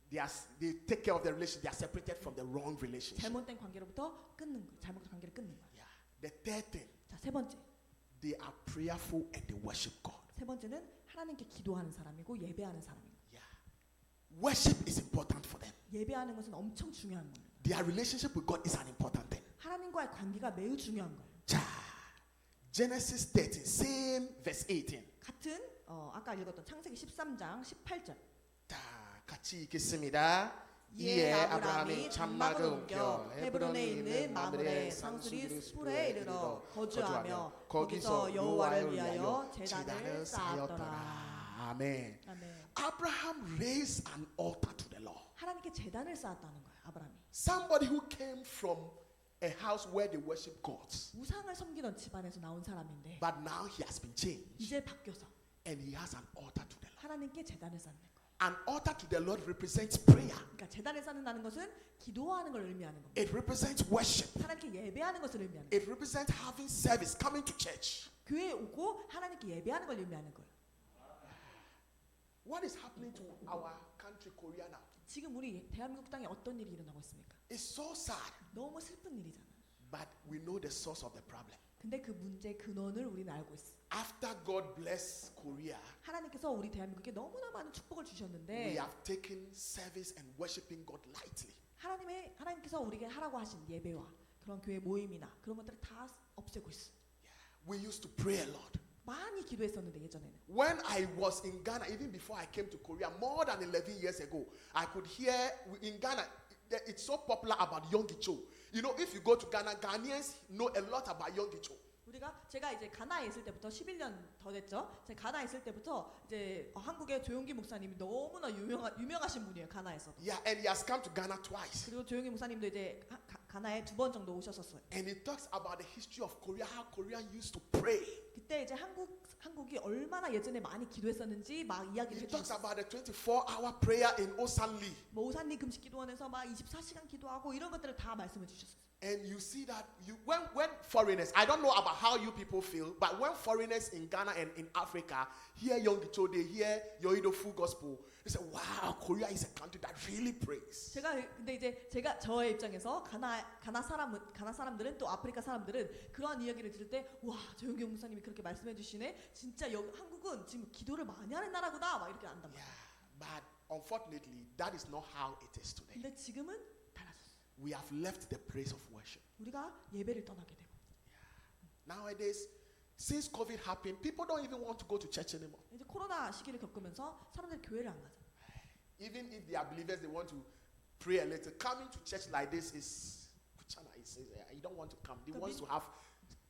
they take care of the relationship. They are separated from the wrong relationship. 잘못된 관계로부터 끊는 거. 잘못된 관계를 끊는 거. Yeah. The third thing, 자, 세 번째. they are prayerful and they worship God. 세 번째는 하나님께 기도하는 사람이고 예배하는 사람입니다. Yeah. Worship is important for them. 예배하는 것은 엄청 중요한 거예요. Their relationship with God is an important thing. 하나님과의 관계가 매우 중요한 거예요. 자, Genesis 13, same verse 18. 같은 아까 읽었던 창세기 13장 18절. 자, 같이 읽겠습니다. 이에 아브라함이 장막을 옮겨 헤브론에 있는 마므레 상수리 스불에 이르러 거주하며 거기서 여호와를 위하여 제단을 쌓았더라. 아멘. 아멘. Abraham raised an altar to the Lord. 하나님께 제단을 쌓았다는 거예요. 아브라함이. Somebody who came from a house where they worship gods. 우상을 섬기던 집안에서 나온 사람인데 But now he has been changed. 이제 바뀌어서 And he has an altar to the Lord. 하나님께 제단을 쌓는 거예요. An altar to the Lord represents prayer. 그러니까 제단을 쌓는다는 것은 기도하는 걸 의미하는 겁니다. It represents worship. 하나님께 예배하는 것을 의미하는 거예요. It represents having service, coming to church. 교회에 오고 하나님께 예배하는 걸 의미하는 거예요. What is happening to our country, Korea now? 지금 우리 대한민국 땅에 어떤 일이 일어나고 있습니까? It's so sad. 너무 슬픈 일이잖아요. But we know the source of the problem. 근데 그 문제의 근원을 우리는 알고 있어. After God blessed Korea, 하나님께서 우리 대한민국에 너무나 많은 축복을 we 주셨는데 have taken service and worshiping God lightly. 하나님께서 우리에게 하라고 하신 예배와 그런 교회 모임이나 그런 것들을 다 없애고 있어. We used to pray a lot. 많이 기도했었는데 예전에는. When I was in Ghana, even before I came to Korea, more than 11 years ago, I could hear in Ghana, it's so popular about Yonggi Cho. You know, if you go to Ghana, Ghanaians know a lot about Yonggi Cho. 제가 이제 가나에 있을 때부터 11년 더 됐죠. 제가 가나에 있을 때부터 이제 한국의 조용기 목사님이 너무나 유명하신 분이에요. 가나에서도. Yeah, and he has come to Ghana twice. 그리고 조용기 목사님도 이제 가나에 2번 정도 오셨었어요. And he talks about the history of Korea, how Korea used to pray. 그때 이제 한국이 얼마나 예전에 많이 기도했었는지 막 이야기를 He talks 해주셨어요. about the 24-hour prayer in Osanli. 뭐 오산리 금식 기도원에서 막 24시간 기도하고 이런 것들을 다 말씀해 주셨어요. And you see that when foreigners, I don't know about how you people feel, but when foreigners in Ghana and in Africa hear Yonggi Cho, they hear Yoido Full Gospel, they say, wow, Korea is a country that really prays. 근데 이제 저의 입장에서 가나 사람들은 또 아프리카 사람들은 그러한 이야기를 들을 때 와, 조용기 목사님이 그렇게 말씀해 주시네. 진짜 한국은 지금 기도를 많이 하는 나라구나. 막 이렇게 안단 말이야. Yeah, but unfortunately, that is not how it is today. 근데 지금은 달라졌어. We have left the place of worship. 우리가 예배를 떠나게 되고. Nowadays, since COVID happened, people don't even want to go to church anymore. 이제 코로나 시기를 겪으면서 사람들이 교회를 안 가죠. Even if they are believers, they want to pray a little. Coming to church like this is, you don't want to come. They want to have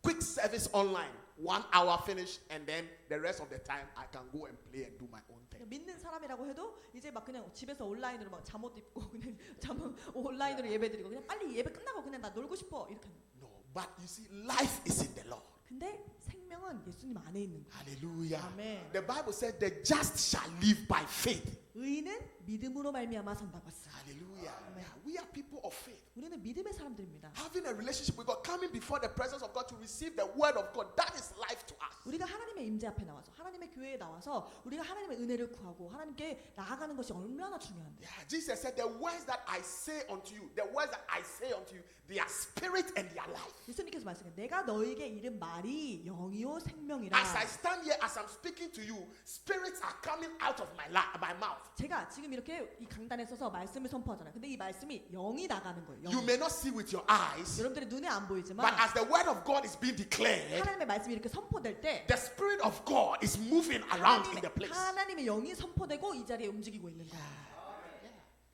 quick service online, 1 hour finish, and then the rest of the time I can go and play and do my own thing. 믿는 사람이라고 해도 이제 막 그냥 집에서 온라인으로 막 잠옷 입고 그냥 온라인으로 예배드리고 그냥 빨리 예배 끝나고 그냥 나 놀고 싶어 이렇게 하는 거예요. No, but you see, life is in the Lord. 근데 생명은 예수님 안에 있는 거예요. Hallelujah. 아멘. The Bible said the just shall live by faith. 의인은 믿음으로 말미암아 산다고 했어요. Hallelujah. Yeah, we are people of faith. 우리는 믿음의 사람들입니다. Having a relationship with God, coming before the presence of God to receive the word of God, that is life to us. 우리가 하나님의 임재 앞에 나와서 하나님의 교회에 나와서 우리가 하나님의 은혜를 구하고 하나님께 나아가는 것이 얼마나 중요한데. Yeah, Jesus said, the words that I say unto you, they are spirit and they are life. 예수님께서 말씀하셨어요. 내가 너에게 이른 말이 영이요 생명이라. As I stand here, as I'm speaking to you, spirits are coming out of my mouth. 제가 지금 이렇게 이 강단에 서서 말씀을 선포하잖아요. 근데 이 말씀이 영이 나가는 거예요. You may not see with your eyes, 여러분들의 눈에 안 보이지만 but as the word of God is being declared, 하나님의 말씀이 이렇게 선포될 때 the spirit of God is moving around in the place. 하나님의 영이 선포되고 이 자리에 움직이고 있는 거예요.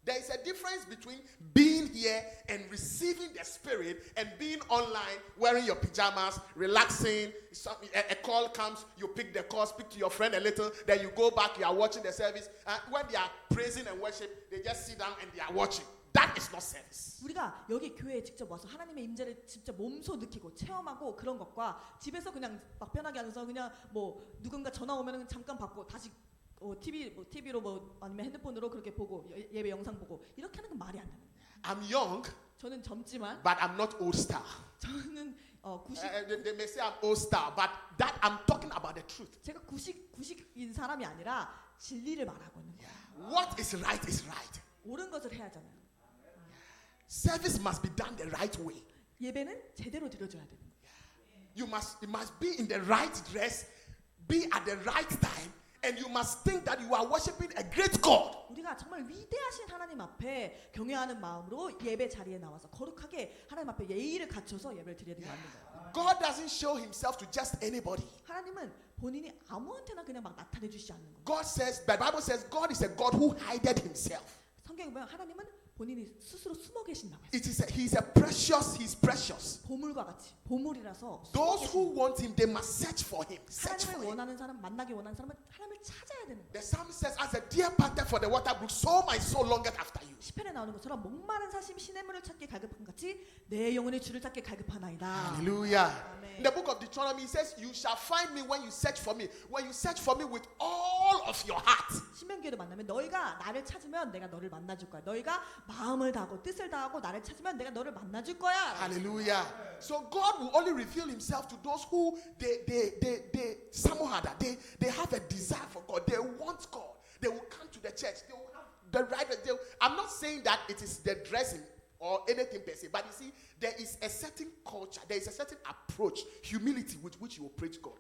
There is a difference between being here and receiving the Spirit and being online, wearing your pajamas, relaxing. A call comes, you pick the call, speak to your friend a little, then you go back, you are watching the service. When they are praising and worship, they just sit down and they are watching. That is not service. 우리가 여기 교회에 직접 와서 하나님의 임재를 직접 몸소 느끼고 체험하고 그런 것과 집에서 그냥 막 편하게 앉아서 그냥 뭐 누군가 전화 오면은 잠깐 받고 다시 TV로 뭐 아니면 핸드폰으로 그렇게 보고 예배 영상 보고 이렇게 하는 건 말이 안 되는 거예요. I'm young, 저는 젊지만 but I'm not old star. 저는 90 They may say I'm old star, but that I'm talking about the truth. 제가 90인 사람이 아니라 진리를 말하고 있는 거예요. What is right is right. 옳은 것을 해야 하잖아요. Service must be done the right way. 예배는 제대로 드려줘야 되는 거예요. You must be in the right dress, be at the right time, and you must think that you are worshiping a great God. 우리가 정말 위대하신 하나님 앞에 경외하는 마음으로 예배 자리에 나와서 거룩하게 하나님 앞에 예의를 갖춰서 예배를 드려야 되는 거예요. God doesn't show himself to just anybody. 하나님은 본인이 아무한테나 그냥 막 나타내 주시지 않는 거예요. God says, the Bible says God is a God who hideth himself. 성경에 보면 하나님은 본인이 스스로 숨어 계신다고 했어요. He's precious. 보물과 같이 보물이라서 숨어 Those who 계신 want him, they must search for him. Search for 하나님을 him. 원하는 사람, 만나기 원하는 사람은 하나님을 찾아야 되는 거예요. The psalmist says, as a deer panteth for the water brook, so my soul longeth after you. 시편에 나오는 것처럼 목마른 사심 시냇물을 찾기 갈급한 같이 내 영혼이 주를 찾기 갈급하나이다. Hallelujah. Amen. In the book of Deuteronomy, it says, you shall find me when you search for me. When you search for me with all of your heart. 신명기에도 만나면 너희가 나를 찾으면 내가 너를 만나줄 거야. 너희가 마음을 다하고 뜻을 다하고 나를 찾으면 내가 너를 만나줄 거야. Hallelujah. So God will only reveal himself to those who they somehow that they have a desire for God. They want God. They will come to the church. They will have the right. I'm not saying that it is the dressing or anything per se, but you see, there is a certain culture, there is a certain approach, humility with which you approach God.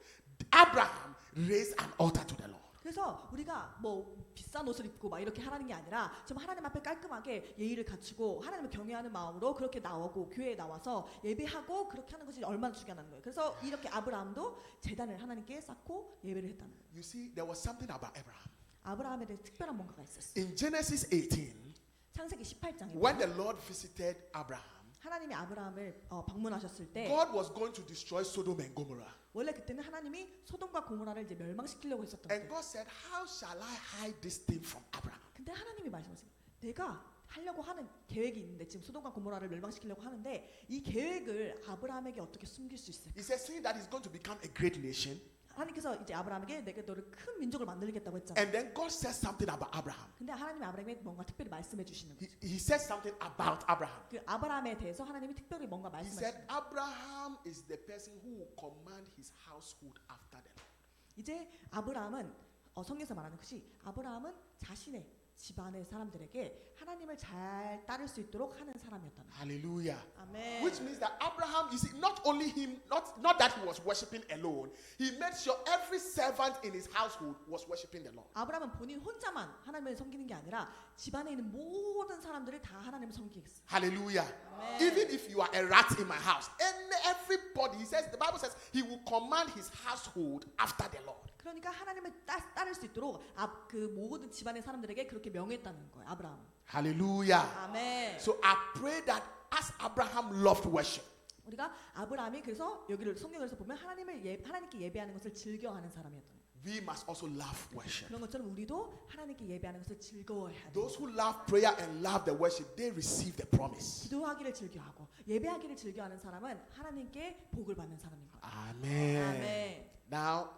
Abraham raised an altar to the Lord. 그래서 우리가 뭐 비싼 옷을 입고 막 이렇게 하라는 게 아니라 좀 하나님 앞에 깔끔하게 예의를 갖추고 하나님을 경외하는 마음으로 그렇게 나오고 교회에 나와서 예배하고 그렇게 하는 것이 얼마나 중요한 거예요. 그래서 이렇게 아브라함도 제단을 하나님께 쌓고 예배를 했다는 거예요. You see, there was something about Abraham. 아브라함에 대해 특별한 뭔가가 있었어요. In Genesis 18, 창세기 18장에 when the Lord visited Abraham, 하나님이 아브라함을 방문하셨을 때 God was going to destroy Sodom and Gomorrah. 원래 그때는 하나님이 소돔과 고모라를 이제 멸망시키려고 했었던 And 거예요. God said, how shall I hide this thing from Abraham? 근데 하나님이 말씀하세요. 내가 하려고 하는 계획이 있는데 지금 소돔과 고모라를 멸망시키려고 하는데 이 계획을 아브라함에게 어떻게 숨길 수 있을까? He said, seeing that he's going to become a great nation. 하나님께서 이제 아브라함에게 내가 너를 큰 민족을 만들겠다고 했잖아. And then God says something about Abraham. 근데 하나님이 아브라함에게 뭔가 특별히 말씀해 주시는 거예요. He says something about Abraham. 그 아브라함에 대해서 하나님이 특별히 뭔가 He said, 말씀하시는 거예요. Abraham is the person who will command his household after the Lord. 이제 아브라함은 성경에서 말하는 것이 아브라함은 자신의 집안의 사람들에게 하나님을 잘 따를 수 있도록 하는 사람이었다는 거예요. Hallelujah. 아멘. Which means that Abraham, you see, not only him, not that he was worshiping alone, he made sure every servant in his household was worshiping the Lord. 아브라함은 본인 혼자만 하나님을 섬기는 게 아니라 집안에 있는 모든 사람들이 다 하나님을 섬기겠어요. Hallelujah. Amen. Even if you are a rat in my house, and everybody, he says, the Bible says, he will command his household after the Lord. 그러니까 하나님을 따를 수 있도록 그 모든 집안의 사람들에게 그렇게 명했다는 거예요. 아브라함은. Hallelujah. 아멘. So I pray that as Abraham loved worship, 우리가 아브라함이 그래서 여기를 성경에서 보면 하나님께 예배하는 것을 즐겨하는 사람이었던 거예요. we must also love worship. 그런 것처럼 우리도 하나님께 예배하는 것을 즐거워해야 돼요. Those who love prayer and love the worship, they receive the promise. 기도하기를 즐겨하고 예배하기를 즐겨하는 사람은 하나님께 복을 받는 사람인 거예요. Amen. 아멘. Now,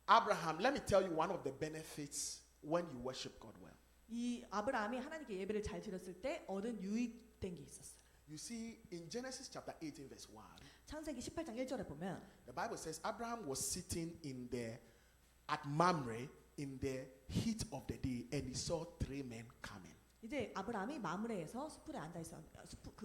Abraham, let me tell you one of the benefits when you worship God well. 이 아브라함이 하나님께 예배를 잘 드렸을 때 얻은 유익된 게 있었어요. You see, in Genesis chapter 18, verse 1, 창세기 18장 1절에 보면 the Bible says Abraham was sitting at Mamre in the heat of the day, and he saw 3 men coming. 이제 아브라함이 마므레에서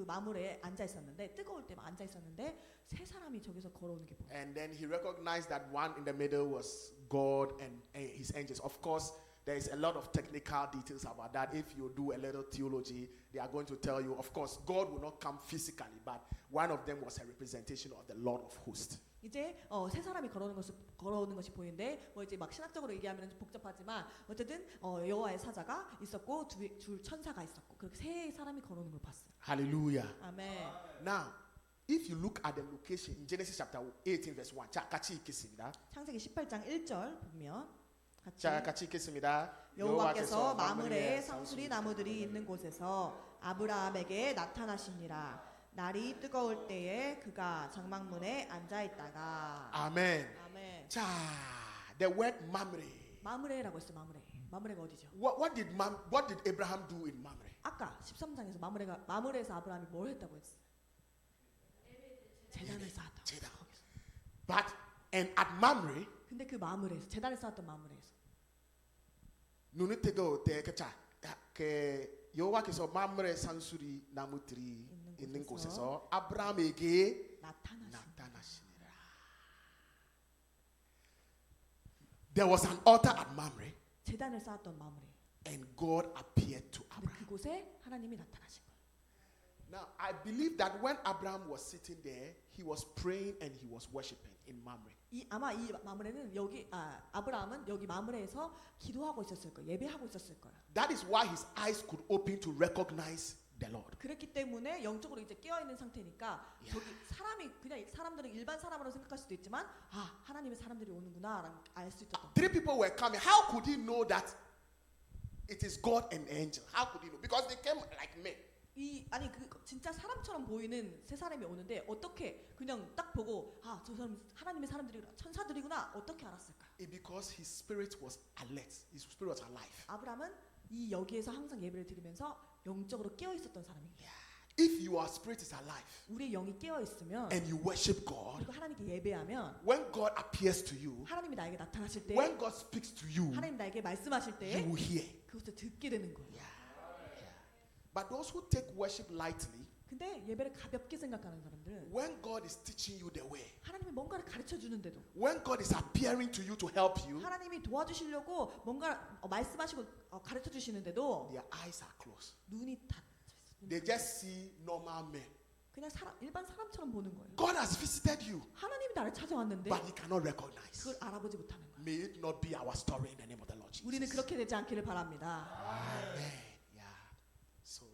마므레에 앉아 있었는데 뜨거울 때 앉아 있었는데 세 사람이 저기서 걸어오는 게 보여요. And then he recognized that one in the middle was God and his angels. Of course, there is a lot of technical details about that. If you do a little theology, they are going to tell you, of course, God will not come physically, but one of them was a representation of the Lord of hosts. 이제 세 사람이 걸어오는 것이 보이는데 뭐 이제 막 신학적으로 얘기하면 복잡하지만 어쨌든 여호와의 사자가 있었고 줄 천사가 있었고 그렇게 세 사람이 걸어오는 걸 봤어요. Hallelujah. 아멘. Now, if you look at the location in Genesis chapter 18 verse 1, 같이 읽겠습니다. 창세기 18장 1절 보면 자, 같이 읽겠습니다. 여호와께서 마므레 상수리 나무들이 있는 곳에서 아브라함에게 나타나시니라. 날이 뜨거울 때에 그가 장막문에 앉아 있다가. 아멘. 아멘. 자, the word Mamre. 마므레라고 했어. 마므레가 어디죠? What did Abraham do in Mamre? 아까 13장에서 마므레에서 아브라함이 뭘 했다고 했어? 제단을 쌓았다. 제단. But and at Mamre, 근데 그 마므레에서 제단을 쌓았던 마므레에서 눈을 뜨고 자, 그 여호와께서 마므레 산수리 나무들이 있는 곳에서 아브라함에게 나타나시니라. There was an altar at Mamre, 제단을 쌓았던 마므레. and God appeared to 근데 Abraham. 그곳에 하나님이 나타나신 거예요. Now, I believe that when Abraham was sitting there, he was praying and he was worshiping in Mamre. 아마 이 마므레는 아브라함은 여기 마므레에서 기도하고 있었을 거예요. 예배하고 있었을 거예요. That is why his eyes could open to recognize the Lord. 그랬기 때문에 영적으로 이제 깨어 있는 상태니까 저기 사람이 그냥 사람들은 일반 사람으로 생각할 수도 있지만 하나님의 사람들이 오는구나라는 알 수 있었던 거예요. Three people were coming. How could he know that it is God and angel? How could he know? Because they came like men. 진짜 사람처럼 보이는 세 사람이 오는데 어떻게 그냥 딱 보고 저 사람 하나님의 사람들이 천사들이구나 어떻게 알았을까? Because his spirit was alert. His spirit was alive. 아브라함은 이 여기에서 항상 예배를 드리면서 영적으로 깨어 있었던 사람이에요. If your spirit is alive 우리의 영이 깨어 있으면 and you worship God, 그리고 하나님께 예배하면 when God appears to you, 하나님이 나에게 나타나실 때 when God speaks to you, 하나님 나에게 말씀하실 you 때 will hear. 그것을 듣게 되는 거예요. But those who take worship lightly, 근데 예배를 가볍게 생각하는 사람들은 when God is teaching you the way, 하나님이 뭔가를 가르쳐 주는데도 when God is appearing to you to help you, 하나님이 도와주시려고 뭔가 말씀하시고 가르쳐 주시는데도 their eyes are closed. 눈이 닫혀 They 있어요. just see normal men. 그냥 일반 사람처럼 보는 거예요. God has visited you, 하나님이 나를 찾아왔는데 but he cannot recognize. 그걸 알아보지 못하는 거예요. May it not be our story in the name of the Lord Jesus. 우리는 그렇게 되지 않기를 바랍니다. Amen. Yeah. So,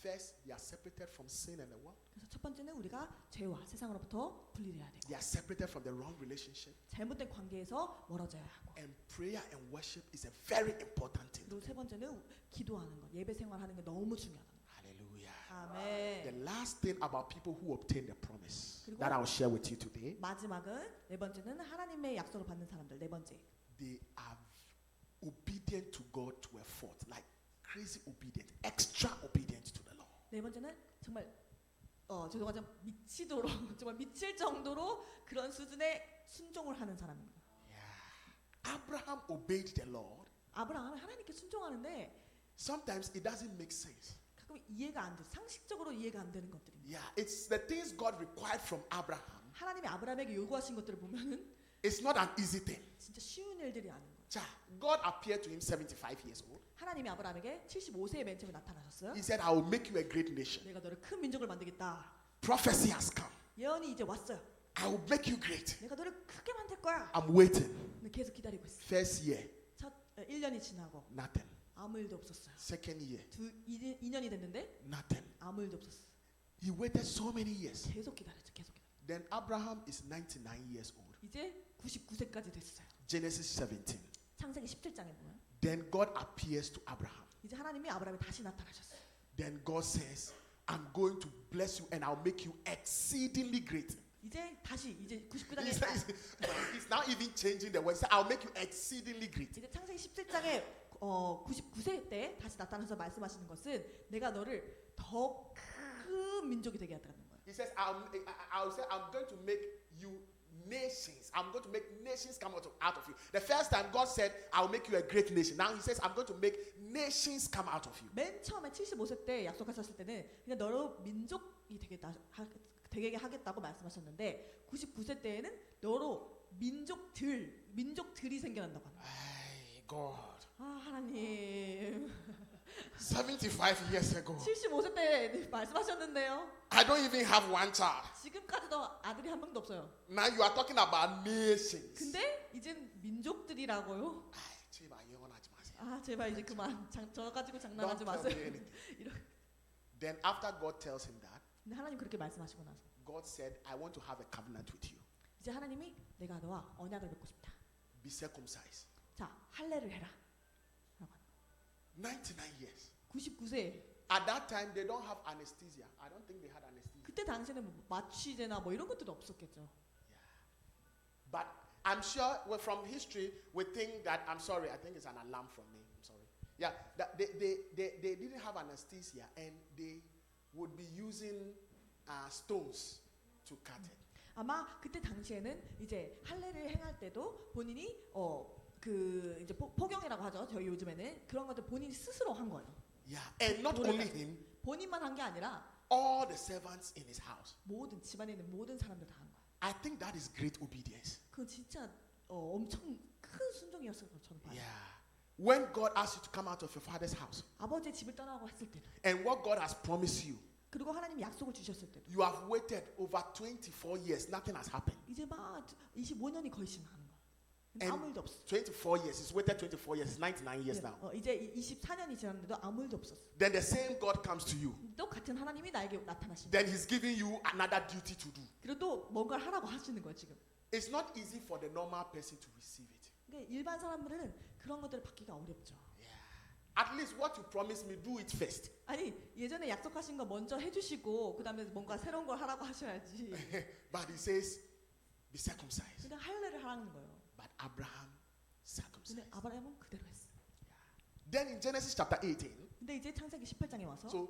first, they are separated from sin and the world. 그래서 첫 번째는 우리가 죄와 세상으로부터 분리돼야 되고 They are separated from the wrong relationship. 잘못된 관계에서 멀어져야 하고 And prayer and worship is a very important thing. 그리고 세 번째는 기도하는 것, 예배 생활하는 게 너무 중요하다는 거예요. Hallelujah. 아멘. The last thing about people who obtain the promise 그리고 that I'll share with you today, 마지막은 네 번째는 하나님의 약속을 받는 사람들. 네 번째. they are obedient to God to a fault, like crazy obedient, extra obedient to the law. 네 번째는 정말 죄송하지만 미치도록 정말 미칠 정도로 그런 수준의 순종을 하는 사람입니다. Yeah. Abraham obeyed the Lord. 아브라함은 하나님께 순종하는데 Sometimes it doesn't make sense. 가끔 이해가 안 돼. 상식적으로 이해가 안 되는 것들입니다. Yeah, it's the things God required from Abraham. 하나님이 아브라함에게 요구하신 것들을 보면은 It's not an easy thing. 진짜 쉬운 일들이 아닌 거예요. 자, God appeared to him 75 years old. 하나님이 아브라함에게 75세에 맨 처음에 나타나셨어요. He said, I will make you a great nation. 내가 너를 큰 민족을 만들겠다. Prophecy has come. 예언이 이제 왔어요. I will make you great. 내가 너를 크게 만들 거야. I'm waiting. 근데 계속 기다리고 있어. First year, 첫 1년이 지나고 nothing. 아무 일도 없었어요. Second year, 2년이 됐는데 nothing. 아무 일도 없었어. He waited so many years. 계속 기다렸죠. 계속 기다렸죠. Then Abraham is 99 years old. 이제 99세까지 됐어요. Genesis 17. 창세기 17장에 보면 Then God appears to Abraham. 이제 하나님이 아브라함에 다시 나타나셨어요. Then God says, I'm going to bless you and I'll make you exceedingly great. 이제 99장에 He's now even changing the word. He said, I'll make you exceedingly great. 이제 창세기 17장에 99세 때 다시 나타나서 말씀하시는 것은 내가 너를 더 큰 민족이 되게 하다는 거예요. He says, I'm going to make you nations. I'm going to make nations come out of you. The first time God said, I'll make you a great nation. Now he says, I'm going to make nations come out of you. 맨 처음에 75세 때 약속하셨을 때는 그냥 너로 민족이 되게 하겠다고 말씀하셨는데 99세 때에는 너로 민족들이 생겨난다고 합니다. Ay, God. 하나님 75 years ago. 75세 때 말씀하셨는데요. I don't even have one child. 지금까지도 아들이 한 명도 없어요. Now you are talking about nations. 근데 이젠 민족들이라고요. Ay, 제발 영원하지 마세요. 제발 이제 그만 저 가지고 Don't 장난하지 tell me 마세요. anything. Then after God tells him that, 근데 하나님 그렇게 말씀하시고 나서 God said, I want to have a covenant with you. 이제 하나님이 내가 너와 언약을 맺고 싶다. Be circumcised. 자, 할례를 해라. 라고 하는 99 years. 99세. At that time, they don't have anesthesia. I don't think they had anesthesia. 그때 당시에는 뭐 마취제나 뭐 이런 것들도 없었겠죠. But I'm sure from history, we think that, I'm sorry, I think it's an alarm from me. I'm sorry. Yeah, that they didn't have anesthesia and they would be using stones to cut it. 아마 그때 당시에는 이제 할례를 행할 때도 본인이 그 이제 포경이라고 하죠. 저희 요즘에는 그런 것들 본인이 스스로 한 거예요. Yeah, and not only him, 본인만 한 게 아니라 all the servants in his house. 모든 집안에 있는 모든 사람들 다 한 거예요. I think that is great obedience. 그건 진짜 엄청 큰 순종이었을 거라고 저는 봐요. Yeah. When God asks you to come out of your father's house, 아버지의 집을 떠나고 했을 때는 and what God has promised you, 그리고 하나님이 약속을 주셨을 때도 you have waited over 24 years, nothing has happened. 이제 막 25년이 거의 지나가는 거야. 근데 And 아무 일도 없어. 24 years, he's waited 24 years, it's 99 years now. 이제 24년이 지났는데도 아무 일도 없었어. Then the same God comes to you. 또 같은 하나님이 나에게 나타나시는. Then he's giving you another duty to do. 그리고 또 뭔가를 하라고 하시는 거야 지금. It's not easy for the normal person to receive it. 그러니까 일반 사람들은 그런 것들을 받기가 어렵죠. Yeah. At least what you promised me, do it first. 아니 예전에 약속하신 거 먼저 해주시고 그 다음에 뭔가 새로운 걸 하라고 하셔야지. But he says, be circumcised. 그냥 할례를 하라는 거예요. But Abraham circumcised. 근데 아브라함은 그대로 했어. Then in Genesis chapter 18, 근데 이제 창세기 18장에 와서 so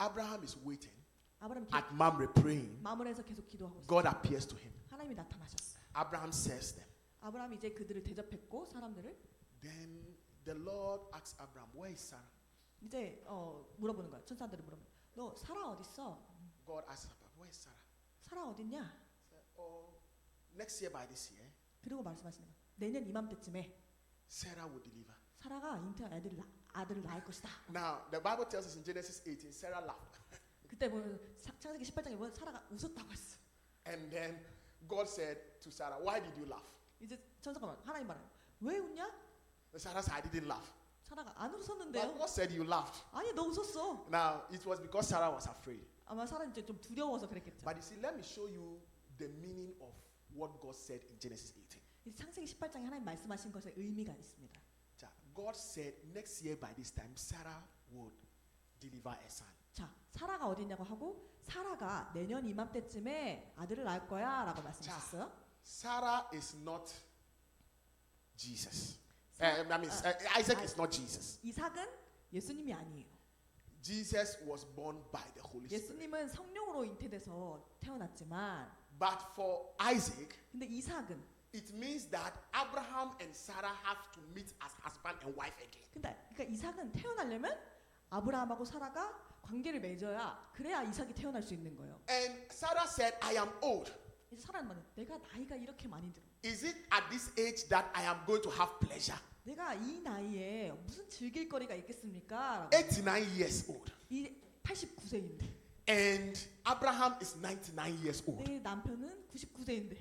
Abraham is waiting 아브라함이 at Mamre praying. 마음을해서 계속 기도하고 있어. God appears to him. 하나님이 나타나셨어. Abraham serves them. 아브라함이 이제 그들을 대접했고 사람들을 Then the Lord asks Abraham, where is Sarah? 이제 물어보는 거야. 천사들을 물어보는 거야. 너 사라 어디 있어? God asks Abraham, where is Sarah? 사라 어디 있냐? He said, oh, next year by this year, 그리고 말씀하시는 거야. 내년 이맘때쯤에 Sarah will deliver. 사라가 잉태한 아들을 낳을 것이다. Now, the Bible tells us in Genesis 18, Sarah laughed. 그때 보면 창세기 18장에 보면 사라가 웃었다고 했어. And then God said to Sarah, why did you laugh? 이제 천사가 하나님 말해요. 왜 웃냐? And Sarah said, I didn't laugh. 사라가 안 But 웃었는데요. God said you laughed. 아니 너 웃었어. Now, it was because Sarah was afraid. 아마 사라 이제 좀 두려워서 그랬겠죠. But you see, let me show you the meaning of what God said in Genesis 18. 이 창세기 18장에 하나님 말씀하신 것에 의미가 있습니다. 자, God said next year by this time, Sarah would deliver a son. 자, 사라가 어디 있냐고 하고 사라가 내년 이맘때쯤에 아들을 낳을 거야라고 말씀하셨어요. Sarah is not Jesus. Isaac is not Jesus. 이삭은 예수님이 아니에요. Jesus was born by the Holy Spirit. 예수님은 성령으로 잉태돼서 태어났지만, But for Isaac, 근데 이삭은 it means that Abraham and Sarah have to meet as husband and wife again. 그러니까 이삭은 태어나려면 아브라함하고 사라가 관계를 맺어야 그래야 이삭이 태어날 수 있는 거예요. And Sarah said, I am old. 이제 사라는 말은 내가 나이가 이렇게 많이 들어. Is it at this age that I am going to have pleasure? 내가 이 나이에 무슨 즐길 거리가 있겠습니까? 89 years old. 이 89세인데 And Abraham is 99 years old. 내 남편은 99세인데.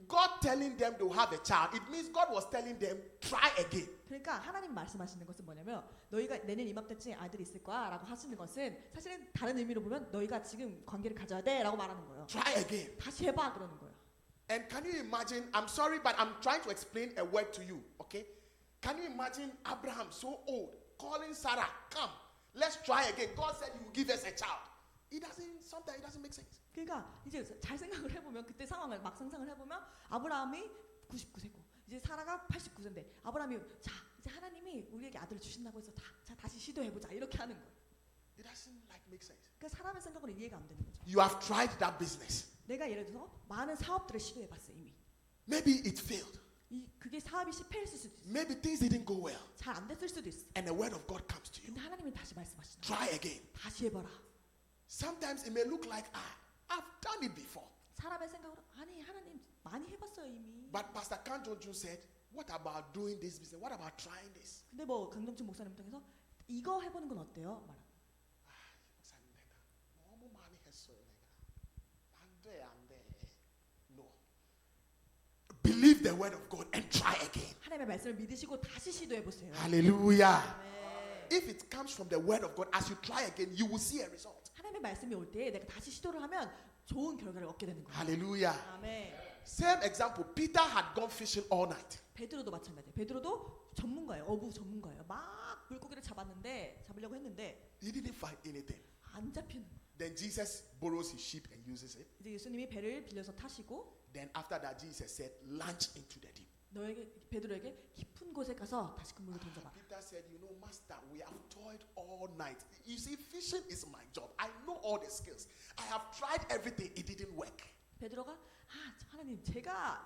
God telling them to have a child, it means God was telling them, try again. 그러니까 하나님 말씀하시는 것은 뭐냐면 너희가 내년 이맘때쯤에 아들이 있을 거야 라고 하시는 것은 사실은 다른 의미로 보면 너희가 지금 관계를 가져야 돼 라고 말하는 거예요. Try again. 다시 해봐 그러는 거예요. And can you imagine, I'm sorry, but I'm trying to explain a word to you, okay? Can you imagine Abraham so old, calling Sarah, come, let's try again. God said he will give us a child. Sometimes it doesn't make sense. 그러니까 이제 잘 생각을 해보면 그때 상황을 막 상상을 해보면 아브라함이 99세고 이제 사라가 89세인데 아브라함이 자 이제 하나님이 우리에게 아들을 주신다고 해서 자 다시 시도해보자 이렇게 하는 거예요. It doesn't make sense. 그러니까 사람의 생각으로 이해가 안 되는 거죠. You have tried that business. 내가 예를 들어서 많은 사업들을 시도해봤어 이미. Maybe it failed. 그게 사업이 실패했을 수도 있어. Maybe things didn't go well. 잘 안 됐을 수도 있어. And the word of God comes to you. 근데 하나님이 다시 말씀하시는 거예요. Try again. 다시 해봐라. Sometimes it may look like, I've done it before. 사람의 생각으로 아니 하나님 많이 해봤어요 이미. But Pastor Kanjoju said, what about doing this business? What about trying this? 근데 뭐 강정춘 목사님 통해서 이거 해보는 건 어때요? 말하는. 목사님 내가 너무 많이 했어요. 내가 안 돼. No. Believe the word of God and try again. 하나님의 말씀을 믿으시고 다시 시도해 보세요. Hallelujah. 네. If it comes from the word of God, as you try again, you will see a result. 하나님의 말씀이 올 때 내가 다시 시도를 하면 좋은 결과를 얻게 되는 거예요. Hallelujah. 아멘. Same example. Peter had gone fishing all night. 베드로도 마찬가지예요. 베드로도 전문가예요. 어부 전문가예요. 막 물고기를 잡으려고 했는데 He didn't find anything. 안 잡히는 거예요. Then Jesus borrows his ship and uses it. 이제 예수님이 배를 빌려서 타시고 Then after that, Jesus said, launch into the deep. 너에게 베드로에게 깊은 곳에 가서 다시 그물을 던져봐. Peter said, you know, Master, we have toiled all night. You see, fishing is my job. I know all the skills. I have tried everything. It didn't work. 베드로가 하나님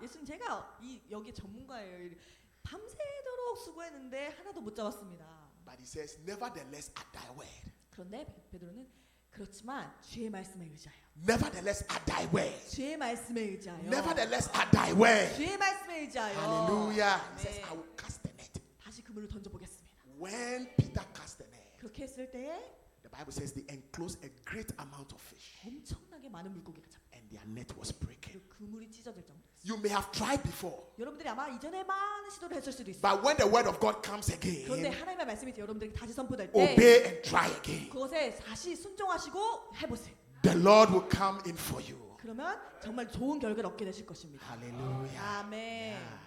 예수님 제가 여기 전문가예요. 밤새도록 수고했는데 하나도 못 잡았습니다. But he says, nevertheless, at thy word. 그런데 베드로는 그렇지만 주의 말씀에 의지하여. Nevertheless, at thy word. 주의 말씀에 의지하여. Nevertheless, at thy word. 주의 말씀에 의지하여. Hallelujah. He 네. says, I will cast the net. 다시 그물을 던져보겠습니다. When Peter cast the net, 그렇게 했을 때에 the Bible says they enclosed a great amount of fish. 엄청나게 많은 물고기가 잡혀. And their net was breaking. 그리고 그물이 찢어질 정도였어요. You may have tried before. 여러분들이 아마 이전에 많은 시도를 했을 수도 있어요. But when the word of God comes 그런데 again, 하나님의 말씀이 여러분들에게 다시 선포될 때 obey and try again. 그것에 다시 순종하시고 해보세요. The Lord will come in for you. 그러면 정말 좋은 결과를 얻게 되실 것입니다. Hallelujah. 아멘. Yeah.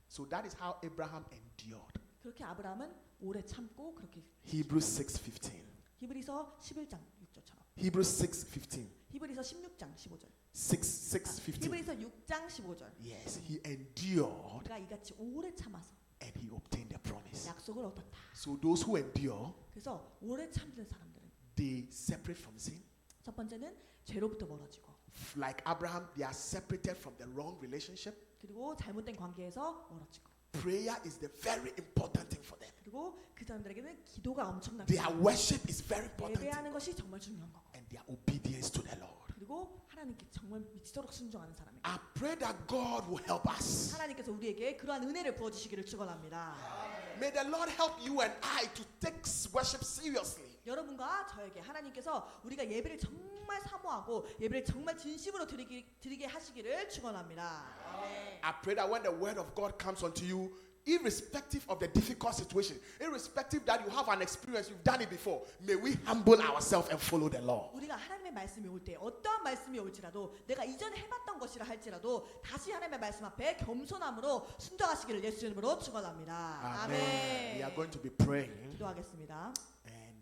So that is how Abraham endured. 그렇게 아브라함은 오래 참고 그렇게 Hebrews 6:15. 히브리서 11장 6절처럼 Hebrews 6:15. 히브리서 16장 15절 6:15. 히브리서 6장 15절 Yes, he endured 우리가 이같이 오래 참아서 and he obtained the promise. 약속을 얻었다. So those who endure, 그래서 오래 참는 사람들은 they separate from sin. 첫 번째는 죄로부터 멀어지고 Like Abraham, they are separated from the wrong relationship. 그리고 잘못된 관계에서 멀어지고 Prayer is the very important thing for them. 그리고 그 사람들에게는 기도가 엄청나게 Their worship is very important. 예배하는 것이 정말 중요한 거고 And their obedience to the Lord. 그리고 하나님께 정말 미치도록 순종하는 사람에게 I pray that God will help us. 하나님께서 우리에게 그러한 은혜를 부어주시기를 축원합니다. May the Lord help you and I to take worship seriously. 여러분과 저에게 하나님께서 우리가 예배를 정말 사모하고 예배를 정말 진심으로 드리게 하시기를 축원합니다. I pray that when the word of God comes unto you, irrespective of the difficult situation, irrespective that you have an experience, you've done it before, may we humble ourselves and follow the Lord. 우리가 하나님의 말씀이 올 때 어떠한 말씀이 올지라도 내가 이전에 해봤던 것이라 할지라도 다시 하나님의 말씀 앞에 겸손함으로 순종하시기를 예수 이름으로 축원합니다. Amen. We are 아멘. going to be praying, 기도하겠습니다. and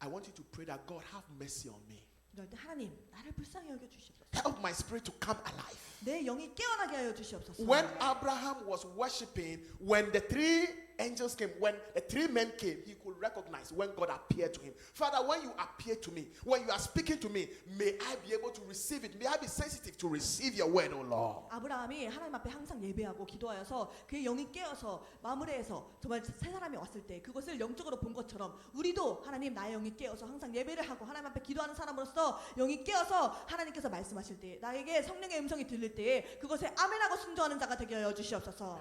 I want you to pray that God have mercy on me. 기도할 때 하나님 나를 불쌍히 여겨 주시옵소서. Help my spirit to come alive. 내 영이 깨어나게 하여 주시옵소서. When Abraham was worshiping, when the three angels came, when the three men came, he could recognize when God appeared to him. Father, when you appear to me, when you are speaking to me, may I be able to receive it. May I be sensitive to receive your word, O Lord. 아브라함이 하나님 앞에 항상 예배하고 기도하여서 그의 영이 깨어서 마무리해서 정말 세 사람이 왔을 때 그것을 영적으로 본 것처럼 우리도 하나님 나의 영이 깨어서 항상 예배를 하고 하나님 앞에 기도하는 사람으로서 영이 깨어서 하나님께서 말씀하실 때 나에게 성령의 음성이 들릴 때에 그것에 아멘하고 순종하는 자가 되게 하여 주시옵소서.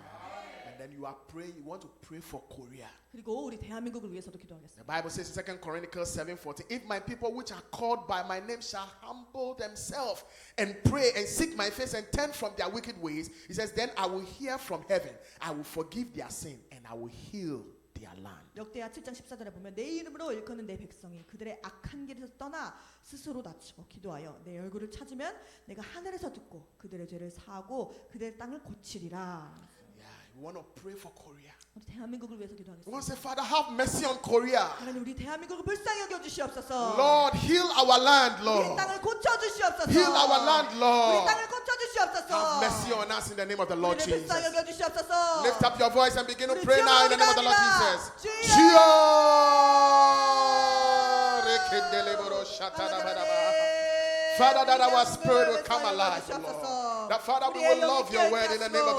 And then you are praying, you want to pray for Korea. 그리고 우리 대한민국을 위해서도 기도하겠습니다. The Bible says in 2 Chronicles 7:14, if my people which are called by my name shall humble themselves and pray and seek my face and turn from their wicked ways, he says, then I will hear from heaven, I will forgive their sin and I will heal their land. 역대하 7장 14절에 보면 내 이름으로 일컫는 내 백성이 그들의 악한 길에서 떠나 스스로 낮추고 기도하여 내 얼굴을 찾으면 내가 하늘에서 듣고 그들의 죄를 사하고 그들의 땅을 고치리라. We want to pray for Korea. 우리 대한민국을 위해서 We 기도하겠습니다. want to say, Father, have mercy on Korea. 하나님 우리 대한민국을 불쌍히 여겨 주시옵소서. Lord, heal our land, 우리 Lord. 땅을 고쳐 주시옵소서. Heal our land, 우리 Lord. 땅을 고쳐 주시옵소서. Have mercy on us in the name of the Lord 우리를 불쌍히 Jesus. 여겨 주시옵소서. Lift up your voice and begin to 우리 pray now in the name of the Lord 주여 Jesus. 주여. Father, that our spirit will come alive, Lord. That Father, we will love your word in the name of